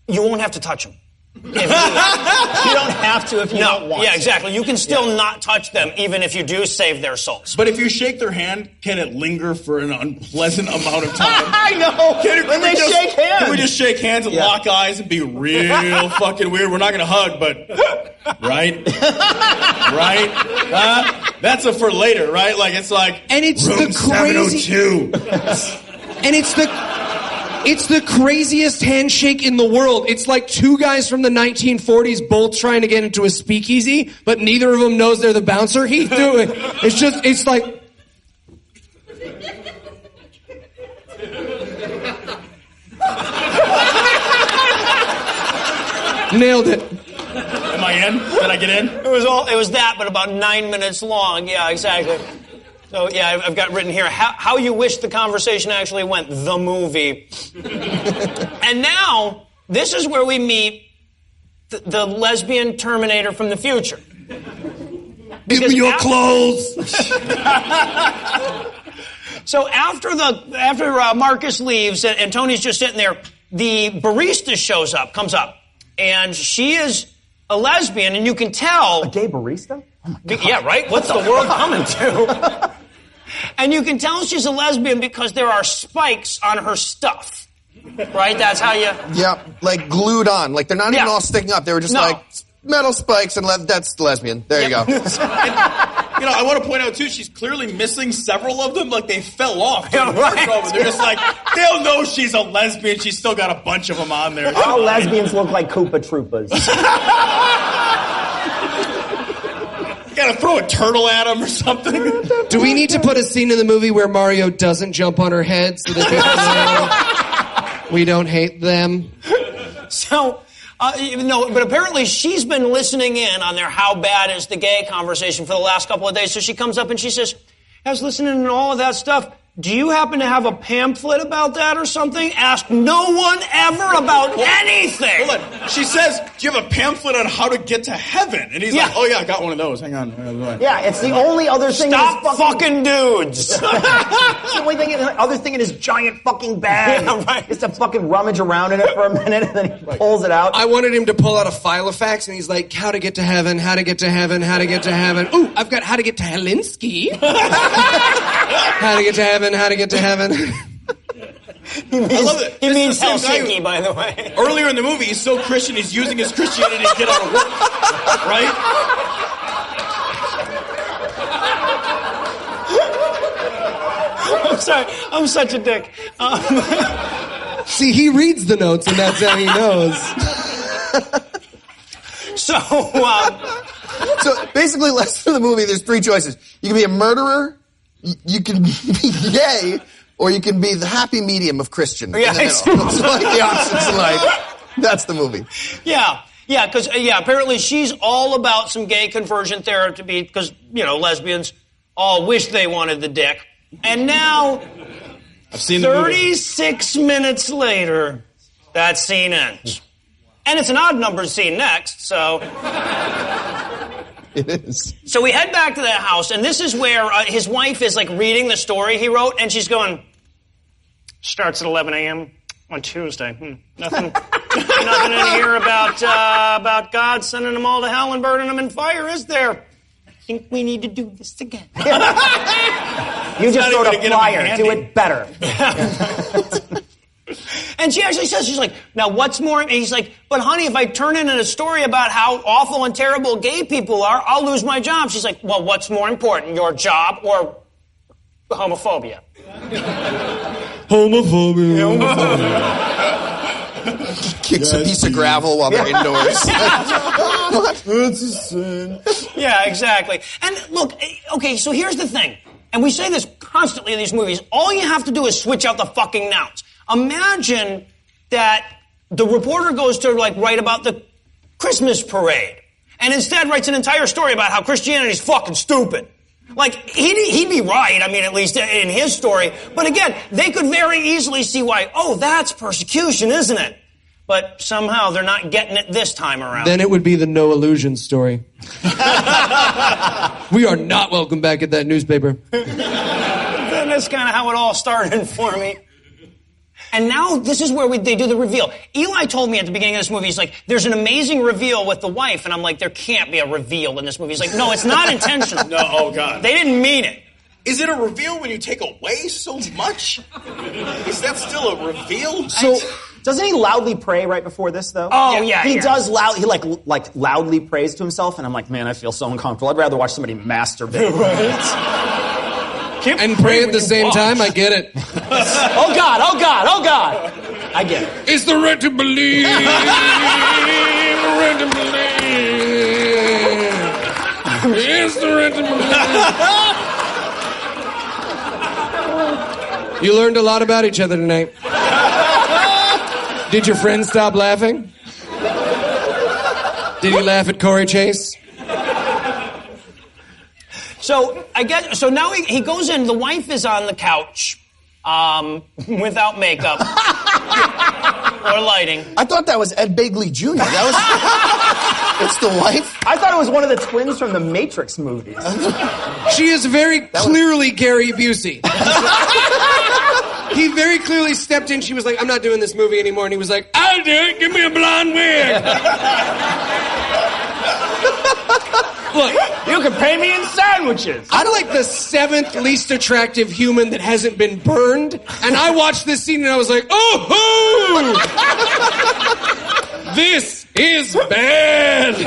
you won't have to touch them. You don't have to if you don't want to. Yeah, exactly. You can still not touch them even if you do save their souls. But if you shake their hand, can it linger for an unpleasant amount of time? I know. When they shake hands. Can we just shake hands and lock eyes and be real fucking weird? We're not going to hug, but... Right? Right? Huh? That's a for later, right? Like, it's like, and it's room the crazy 702. And it's the craziest handshake in the world. It's like two guys from the 1940s both trying to get into a speakeasy, but neither of them knows they're the bouncer. He's doing it. It's like... Nailed it. Am I in? Did I get in? It was that, but about 9 minutes long. Yeah, exactly. So, yeah, I've got written here, how you wish the conversation actually went, the movie. And now, this is where we meet the lesbian Terminator from the future. Give me your clothes! So after Marcus leaves and Tony's just sitting there, the barista comes up, and she is a lesbian, and you can tell... A gay barista? Oh my God. Yeah, right? What's the world coming to? And you can tell she's a lesbian because there are spikes on her stuff. Right? That's how you... Yeah, like glued on. Like, they're not even all sticking up. They were just like metal spikes, and that's lesbian. There you go. You know, I want to point out, too, she's clearly missing several of them. Like, they fell off. Yeah, right. They're just like, they'll know she's a lesbian. She's still got a bunch of them on there. All lesbians look like Koopa Troopas. Gotta throw a turtle at him or something. Do we need to put a scene in the movie where Mario doesn't jump on her head so that people know we don't hate them? So... no, but apparently she's been listening in on their how bad is the gay conversation for the last couple of days. So she comes up and she says, I was listening to all of that stuff. Do you happen to have a pamphlet about that or something? Ask no one ever about anything. Hold on. She says, do you have a pamphlet on how to get to heaven? And he's like, oh yeah, I got one of those. Hang on. Yeah, it's the only other thing. Stop fucking dudes. It's the only other thing in his giant fucking bag. Yeah, right. Just to fucking rummage around in it for a minute and then he pulls it out. I wanted him to pull out a file of facts and he's like, how to get to heaven, how to get to heaven, how to get to heaven. Ooh, I've got how to get to Helsinki. How to get to heaven, how to get to heaven. I love it. He means Helsinki, by the way. Earlier in the movie, he's so Christian, he's using his Christianity to get out of work. Right? I'm sorry. I'm such a dick. See, he reads the notes and that's how he knows. So basically, less of the movie, there's three choices. You can be a murderer, you can be gay, or you can be the happy medium of Christian. Yeah, it's like the options in life. That's the movie. Yeah, because apparently she's all about some gay conversion therapy because, lesbians all wish they wanted the dick. And now, I've seen 36 minutes later, that scene ends. And it's an odd number scene next, so... It is. So we head back to that house, and this is where his wife is, reading the story he wrote, and she's going, starts at 11 a.m. on Tuesday. Nothing in here about God sending them all to hell and burning them in fire, is there? I think we need to do this again. You just wrote a flyer. Do it better. And she actually says, she's like, now what's more, and he's like, but honey, if I turn in a story about how awful and terrible gay people are, I'll lose my job. She's like, well, what's more important, your job or homophobia? Homophobia. Kicks a piece of gravel while they're indoors. What? It's a sin. Yeah, exactly. And look, okay, so here's the thing. And we say this constantly in these movies. All you have to do is switch out the fucking nouns. Imagine that the reporter goes to write about the Christmas parade and instead writes an entire story about how Christianity is fucking stupid. He'd be right, at least in his story. But again, they could very easily see why, that's persecution, isn't it? But somehow they're not getting it this time around. Then it would be the Noah Lugeons story. We are not welcome back at that newspaper. Then that's kind of how it all started for me. And now this is where they do the reveal. Eli told me at the beginning of this movie, he's like, there's an amazing reveal with the wife. And I'm like, there can't be a reveal in this movie. He's like, no, it's not intentional. No, oh God. They didn't mean it. Is it a reveal when you take away so much? Is that still a reveal? So Doesn't he loudly pray right before this, though? Oh, yeah. He does he loudly prays to himself, and I'm like, man, I feel so uncomfortable. I'd rather watch somebody masturbate. And pray at the same time? I get it. Oh, God. I get it. It's the right to believe. Right to believe. It's the right to believe. You learned a lot about each other tonight. Did your friend stop laughing? Did he laugh at Corey Chase? So now he goes in. The wife is on the couch, without makeup or lighting. I thought that was Ed Begley Jr. It's the wife. I thought it was one of the twins from the Matrix movies. She is very clearly Gary Busey. He very clearly stepped in. She was like, I'm not doing this movie anymore. And he was like, I'll do it. Give me a blonde wig. Look, you can pay me in sandwiches. I'm like the 7th least attractive human that hasn't been burned. And I watched this scene and I was like, oh, this is bad.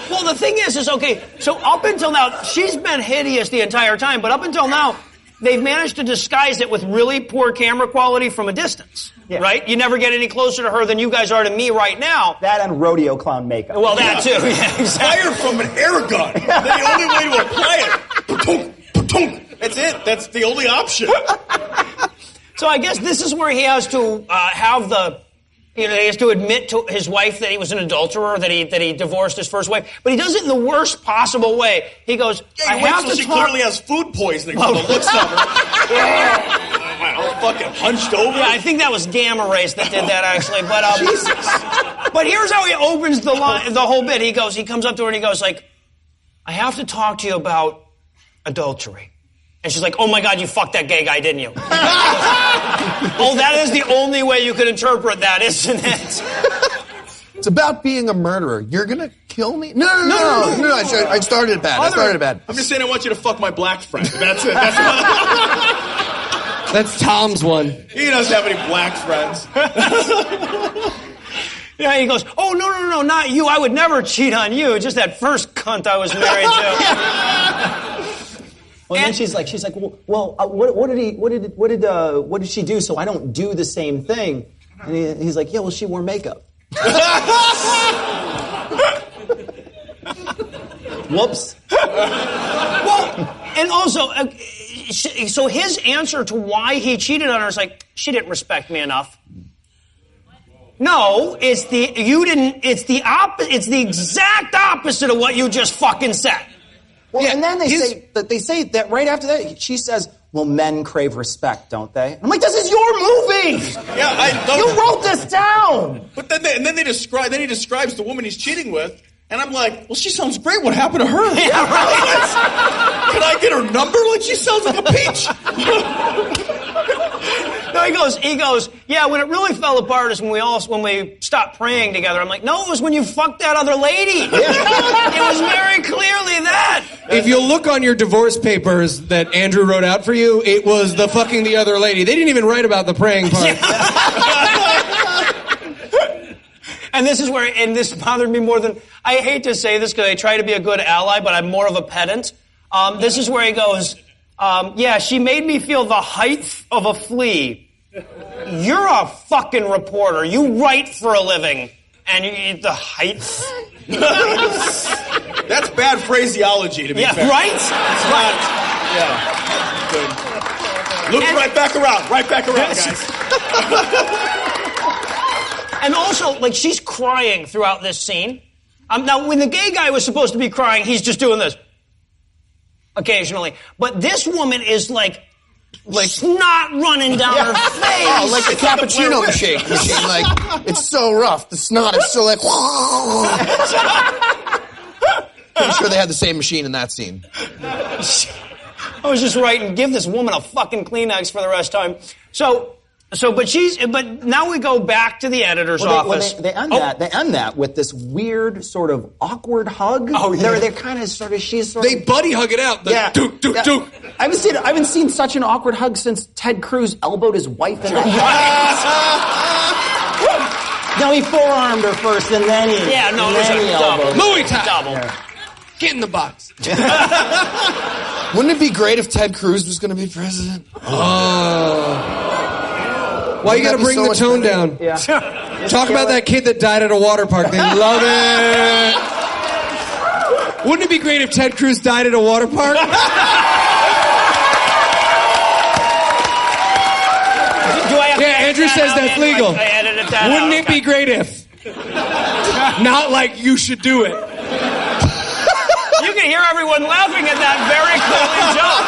Well, the thing is okay, so up until now, she's been hideous the entire time, but up until now, they've managed to disguise it with really poor camera quality from a distance, right? You never get any closer to her than you guys are to me right now. That and rodeo clown makeup. Well, that too. Yeah, exactly. Fire from an air gun. The only way to apply it. That's it. That's the only option. So I guess this is where he has to have the... he has to admit to his wife that he was an adulterer, that he divorced his first wife, but he does it in the worst possible way. He goes, I have to. She clearly has food poisoning from the looks of her. All fucking hunched over. Yeah, I think that was Gamma Race that did that actually. But but here's how he opens the whole bit. He comes up to her and he goes like, I have to talk to you about adultery. And she's like, oh my God, you fucked that gay guy, didn't you? Oh, that is the only way you could interpret that, isn't it? It's about being a murderer. You're gonna kill me? No. I started bad. I'm just saying I want you to fuck my black friend. That's it. That's Tom's one. He doesn't have any black friends. Yeah, he goes, oh, no, not you. I would never cheat on you. Just that first cunt I was married to. Well, and then she's like, what did she do so I don't do the same thing? And he's like, yeah, well, she wore makeup. Whoops. Well, and also, so his answer to why he cheated on her is like, she didn't respect me enough. No, it's the exact opposite of what you just fucking said. Well, and then they say that right after that, she says, well, men crave respect, don't they? I'm like, this is your movie! Yeah, you wrote this down! But then he describes the woman he's cheating with, and I'm like, well, she sounds great. What happened to her? Yeah, right. Can I get her number? Like, she sounds like a peach. No, he goes, yeah, when it really fell apart is when we stopped praying together. I'm like, no, it was when you fucked that other lady. It was very clearly that. If you look on your divorce papers that Andrew wrote out for you, it was the fucking the other lady. They didn't even write about the praying part. And this is where, and this bothered me more than, I hate to say this because I try to be a good ally, but I'm more of a pedant. This is where he goes, yeah, she made me feel the height of a flea. You're a fucking reporter. You write for a living. And you eat the height. That's bad phraseology, to be fair. Right? It's not, good. Loop right back around, guys. And also, like, she's crying throughout this scene. Now, when the gay guy was supposed to be crying, he's just doing this. Occasionally. But this woman is like snot running down her face. Oh, like the cappuccino machine. Like, it's so rough. The snot is so like... Pretty sure they had the same machine in that scene. I was just writing, give this woman a fucking Kleenex for the rest of the time. But now we go back to the editor's office. They end that with this weird sort of awkward hug. Oh, yeah. They're kind of sort of, They buddy hug it out. Duke. I haven't seen such an awkward hug since Ted Cruz elbowed his wife in the head. No, he forearmed her first, and then he... Yeah, no, it was a double. Louis tie. Double. Yeah. Get in the box. Wouldn't it be great if Ted Cruz was going to be president? Why you got to bring so the much tone better? down? Yeah. Talk about that kid that died at a water park. They love it. Wouldn't it be great if Ted Cruz died at a water park? Do I have to edit Andrew that says out that's in? legal. I edited that Wouldn't out. it be great if? Not like you should do it. You can hear everyone laughing at that very clearly joke.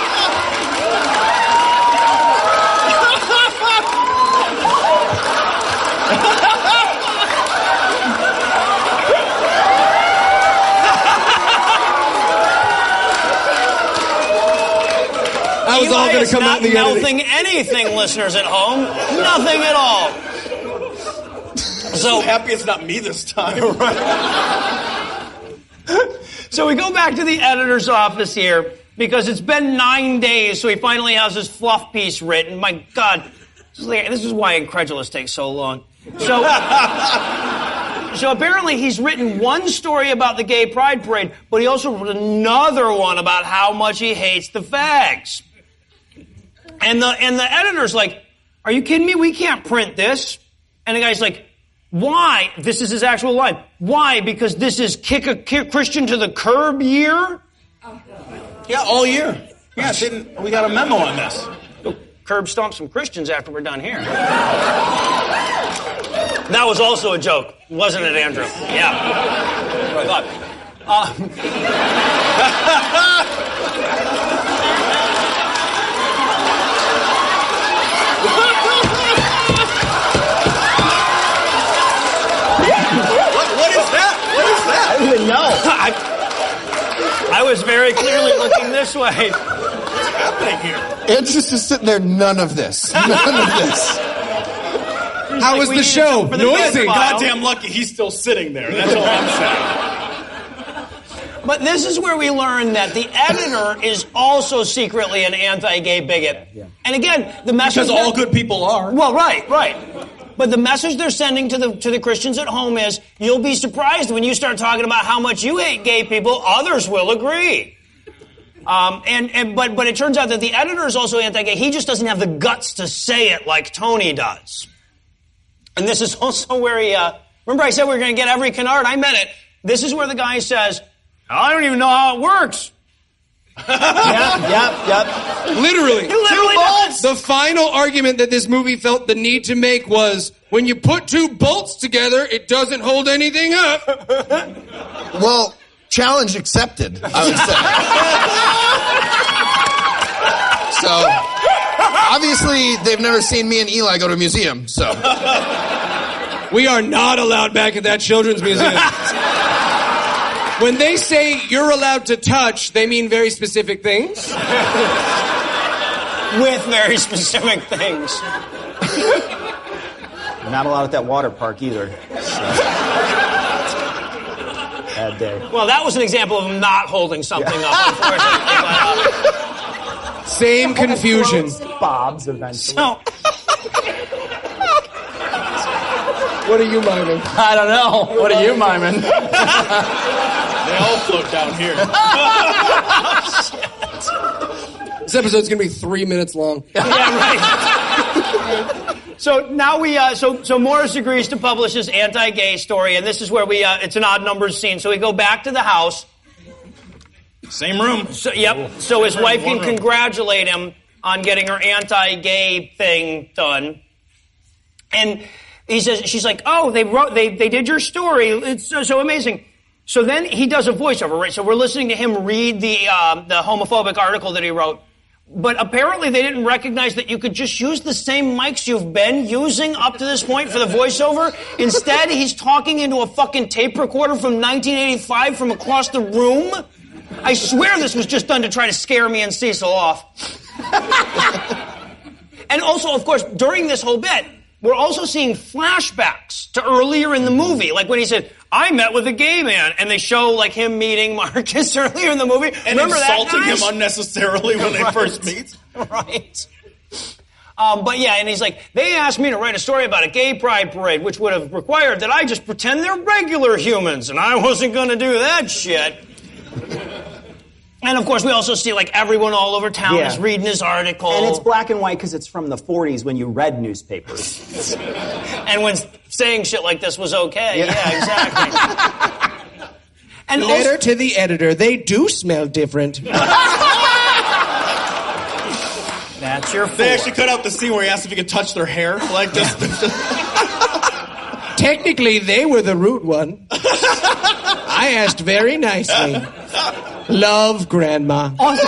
I was all going to come out in the editing. Nothing, anything, listeners at home. Nothing at all. So happy it's not me this time. So we go back to the editor's office here because it's been 9 days, so he finally has his fluff piece written. My God, this is why Incredulous takes so long. So apparently he's written one story about the gay pride parade, but he also wrote another one about how much he hates the fags. And the editor's like, "Are you kidding me? We can't print this." And the guy's like, "Why?" This is his actual line. "Why? Because this is kick a Christian to the curb year?" Yeah, all year. Yeah, we got a memo on this. Go curb stomp some Christians after we're done here. That was also a joke, wasn't it, Andrew? Yeah. That's what I thought. What is that? I don't even know. I was very clearly looking this way. What's happening here? Andrew's just sitting there, none of this. None of this. How was the show? Noisy. Goddamn lucky he's still sitting there. That's all I'm saying. But this is where we learn that the editor is also secretly an anti-gay bigot. Yeah. And again, the message... Because all good people are. Well, right. But the message they're sending to the Christians at home is, you'll be surprised when you start talking about how much you hate gay people, others will agree. But it turns out that the editor is also anti-gay. He just doesn't have the guts to say it like Tony does. And this is also where he... remember I said we were going to get every canard? I meant it. This is where the guy says, "I don't even know how it works." Yep. Literally. Two bolts. The final argument that this movie felt the need to make was, when you put two bolts together, it doesn't hold anything up. Well, challenge accepted, I would say. So, obviously, they've never seen me and Eli go to a museum, so. We are not allowed back at that children's museum. When they say you're allowed to touch, they mean very specific things. With very specific things. Not allowed at that water park either. So. Bad day. Well, that was an example of him not holding something up, unfortunately. Same confusion. Bob's eventually. So, what are you miming? I don't know. What are you miming? They all float down here. This episode's going to be 3 minutes long. yeah, right. So now so Morris agrees to publish his anti-gay story, and this is where it's an odd numbers scene. So we go back to the house. Same room. So his wife can congratulate him on getting her anti-gay thing done. And she's like, "Oh, they did your story. It's so amazing." So then he does a voiceover, right? So we're listening to him read the homophobic article that he wrote. But apparently they didn't recognize that you could just use the same mics you've been using up to this point for the voiceover. Instead, he's talking into a fucking tape recorder from 1985 from across the room. I swear this was just done to try to scare me and Cecil off. And also, of course, during this whole bit, we're also seeing flashbacks to earlier in the movie. Like when he said, "I met with a gay man," and they show like him meeting Marcus earlier in the movie. And remember insulting that, him unnecessarily when they first meet. Right. But yeah, and he's like, they asked me to write a story about a gay pride parade, which would have required that I just pretend they're regular humans, and I wasn't going to do that shit. And of course, we also see like everyone all over town is reading his article. And it's black and white because it's from the 40s when you read newspapers. And when saying shit like this was okay. Yeah, exactly. And Letter to the editor. They do smell different. That's your fault. They actually cut out the scene where he asked if he could touch their hair like this. Technically, they were the rude one. I asked very nicely. Love, Grandma. Awesome.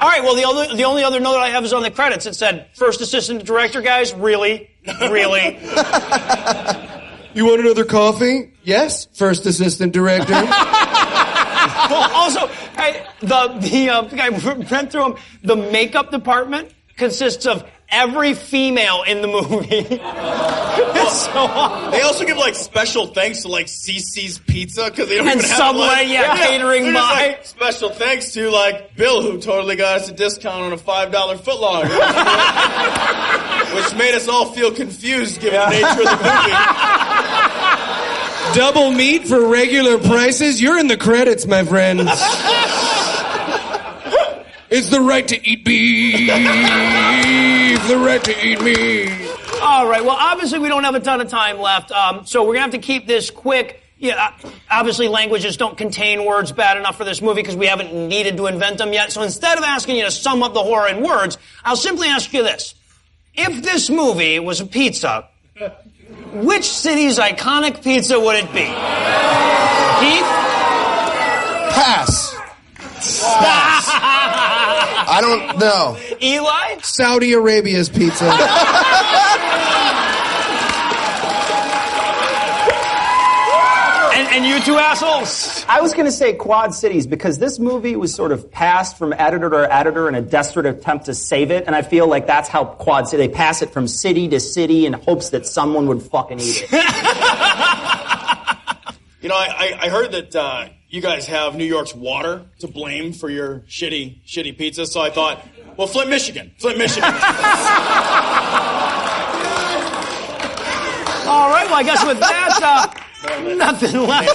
All right, well, the only other note I have is on the credits. It said, first assistant director, guys. Really? Really? You want another coffee? Yes, first assistant director. Well, also, the guy went through them. The makeup department consists of every female in the movie. It's so awesome. They also give like special thanks to like CC's Pizza because they don't even have Subway, like, catering they're by. just, like, special thanks to like Bill who totally got us a discount on a $5 footlong, which made us all feel confused given the nature of the movie. Double meat for regular prices? You're in the credits, my friends. It's the right to eat beef. The right to eat meat. All right. Well, obviously, we don't have a ton of time left, so we're going to have to keep this quick. Yeah, obviously, languages don't contain words bad enough for this movie because we haven't needed to invent them yet. So instead of asking you to sum up the horror in words, I'll simply ask you this. If this movie was a pizza, which city's iconic pizza would it be? Heath? Pass. I don't know. Eli? Saudi Arabia's pizza. And you two assholes? I was going to say Quad Cities because this movie was sort of passed from editor to editor in a desperate attempt to save it, and I feel like that's how Quad City, they pass it from city to city in hopes that someone would fucking eat it. You know, I heard that you guys have New York's water to blame for your shitty pizza, so I thought, well, Flint, Michigan. All right, well, I guess with that, nothing left.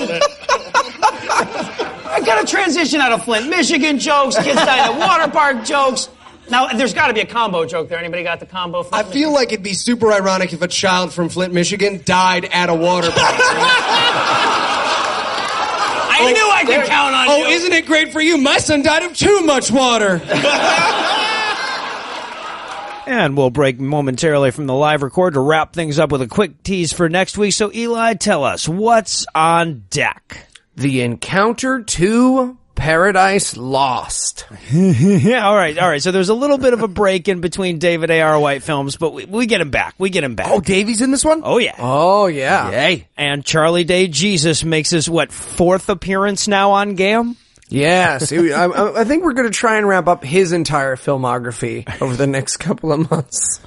I got to transition out of Flint, Michigan jokes, kids dying at water park jokes. Now, there's got to be a combo joke there. Anybody got the combo? I feel like it'd be super ironic if a child from Flint, Michigan died at a water park. I knew I could count on you. Oh, isn't it great for you? My son died of too much water. And we'll break momentarily from the live record to wrap things up with a quick tease for next week. So, Eli, tell us, what's on deck? The Encounter 2 Paradise Lost. Yeah, all right. So there's a little bit of a break in between David A.R. White films, but we get him back. Oh, Davey's in this one? Oh, yeah. Oh, yeah. Yay. And Charlie Day Jesus makes his, fourth appearance now on GAM? Yes. I think we're going to try and wrap up his entire filmography over the next couple of months.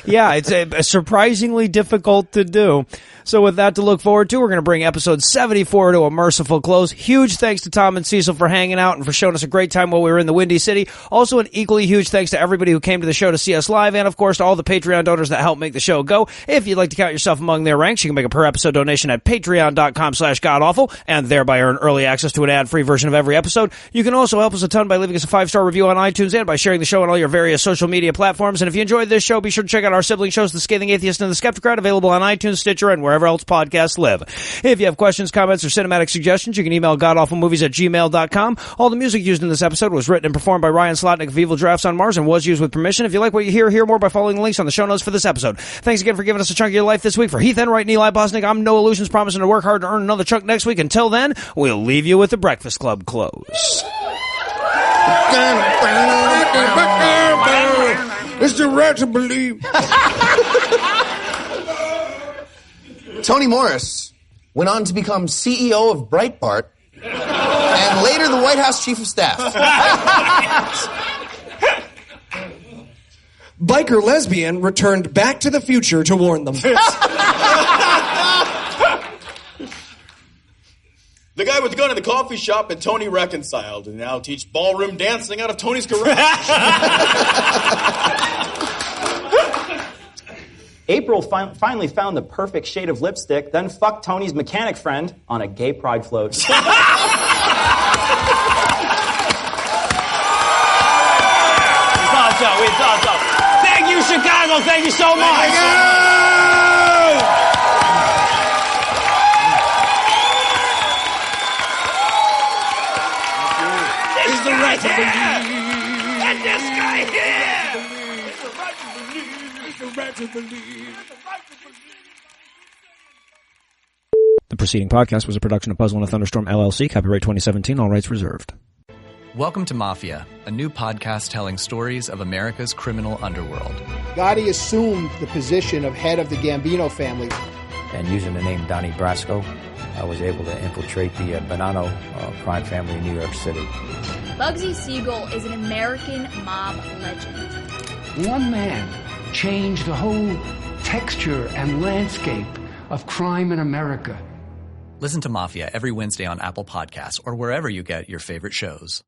Yeah, it's surprisingly difficult to do. So with that to look forward to, we're going to bring episode 74 to a merciful close. Huge thanks to Tom and Cecil for hanging out and for showing us a great time while we were in the Windy City. Also, an equally huge thanks to everybody who came to the show to see us live, and of course to all the Patreon donors that help make the show go. If you'd like to count yourself among their ranks, you can make a per episode donation at patreon.com/godawful and thereby earn early access to an ad-free version of every episode. You can also help us a ton by leaving us a 5-star review on iTunes and by sharing the show on all your various social media platforms. And if you enjoyed this show, be sure to check out our sibling shows, The Scathing Atheist and The Skeptocrat, available on iTunes, Stitcher, and wherever else podcasts live. If you have questions, comments, or cinematic suggestions, you can email godawfulmovies@gmail.com. All the music used in this episode was written and performed by Ryan Slotnick of Evil Drafts on Mars and was used with permission. If you like what you hear more by following the links on the show notes for this episode. Thanks again for giving us a chunk of your life this week. For Heath Enwright and Eli Bosnick, I'm Noah Lugeons, promising to work hard to earn another chunk next week. Until then, we'll leave you with the Breakfast Club close. It's the right to believe. Tony Morris went on to become CEO of Breitbart and later the White House Chief of Staff. Biker lesbian returned Back to the Future to warn them. The guy with the gun in the coffee shop and Tony reconciled and now teach ballroom dancing out of Tony's garage. April finally found the perfect shade of lipstick, then fucked Tony's mechanic friend on a gay pride float. We thought so. Thank you, Chicago. Thank you so much. Is the right here. And this guy here. The preceding podcast was a production of Puzzle and a Thunderstorm LLC, copyright 2017, all rights reserved. Welcome to Mafia, a new podcast telling stories of America's criminal underworld. Gotti assumed the position of head of the Gambino family. And using the name Donnie Brasco, I was able to infiltrate the Bonanno crime family in New York City. Bugsy Siegel is an American mob legend. One man changed the whole texture and landscape of crime in America. Listen to Mafia every Wednesday on Apple Podcasts or wherever you get your favorite shows.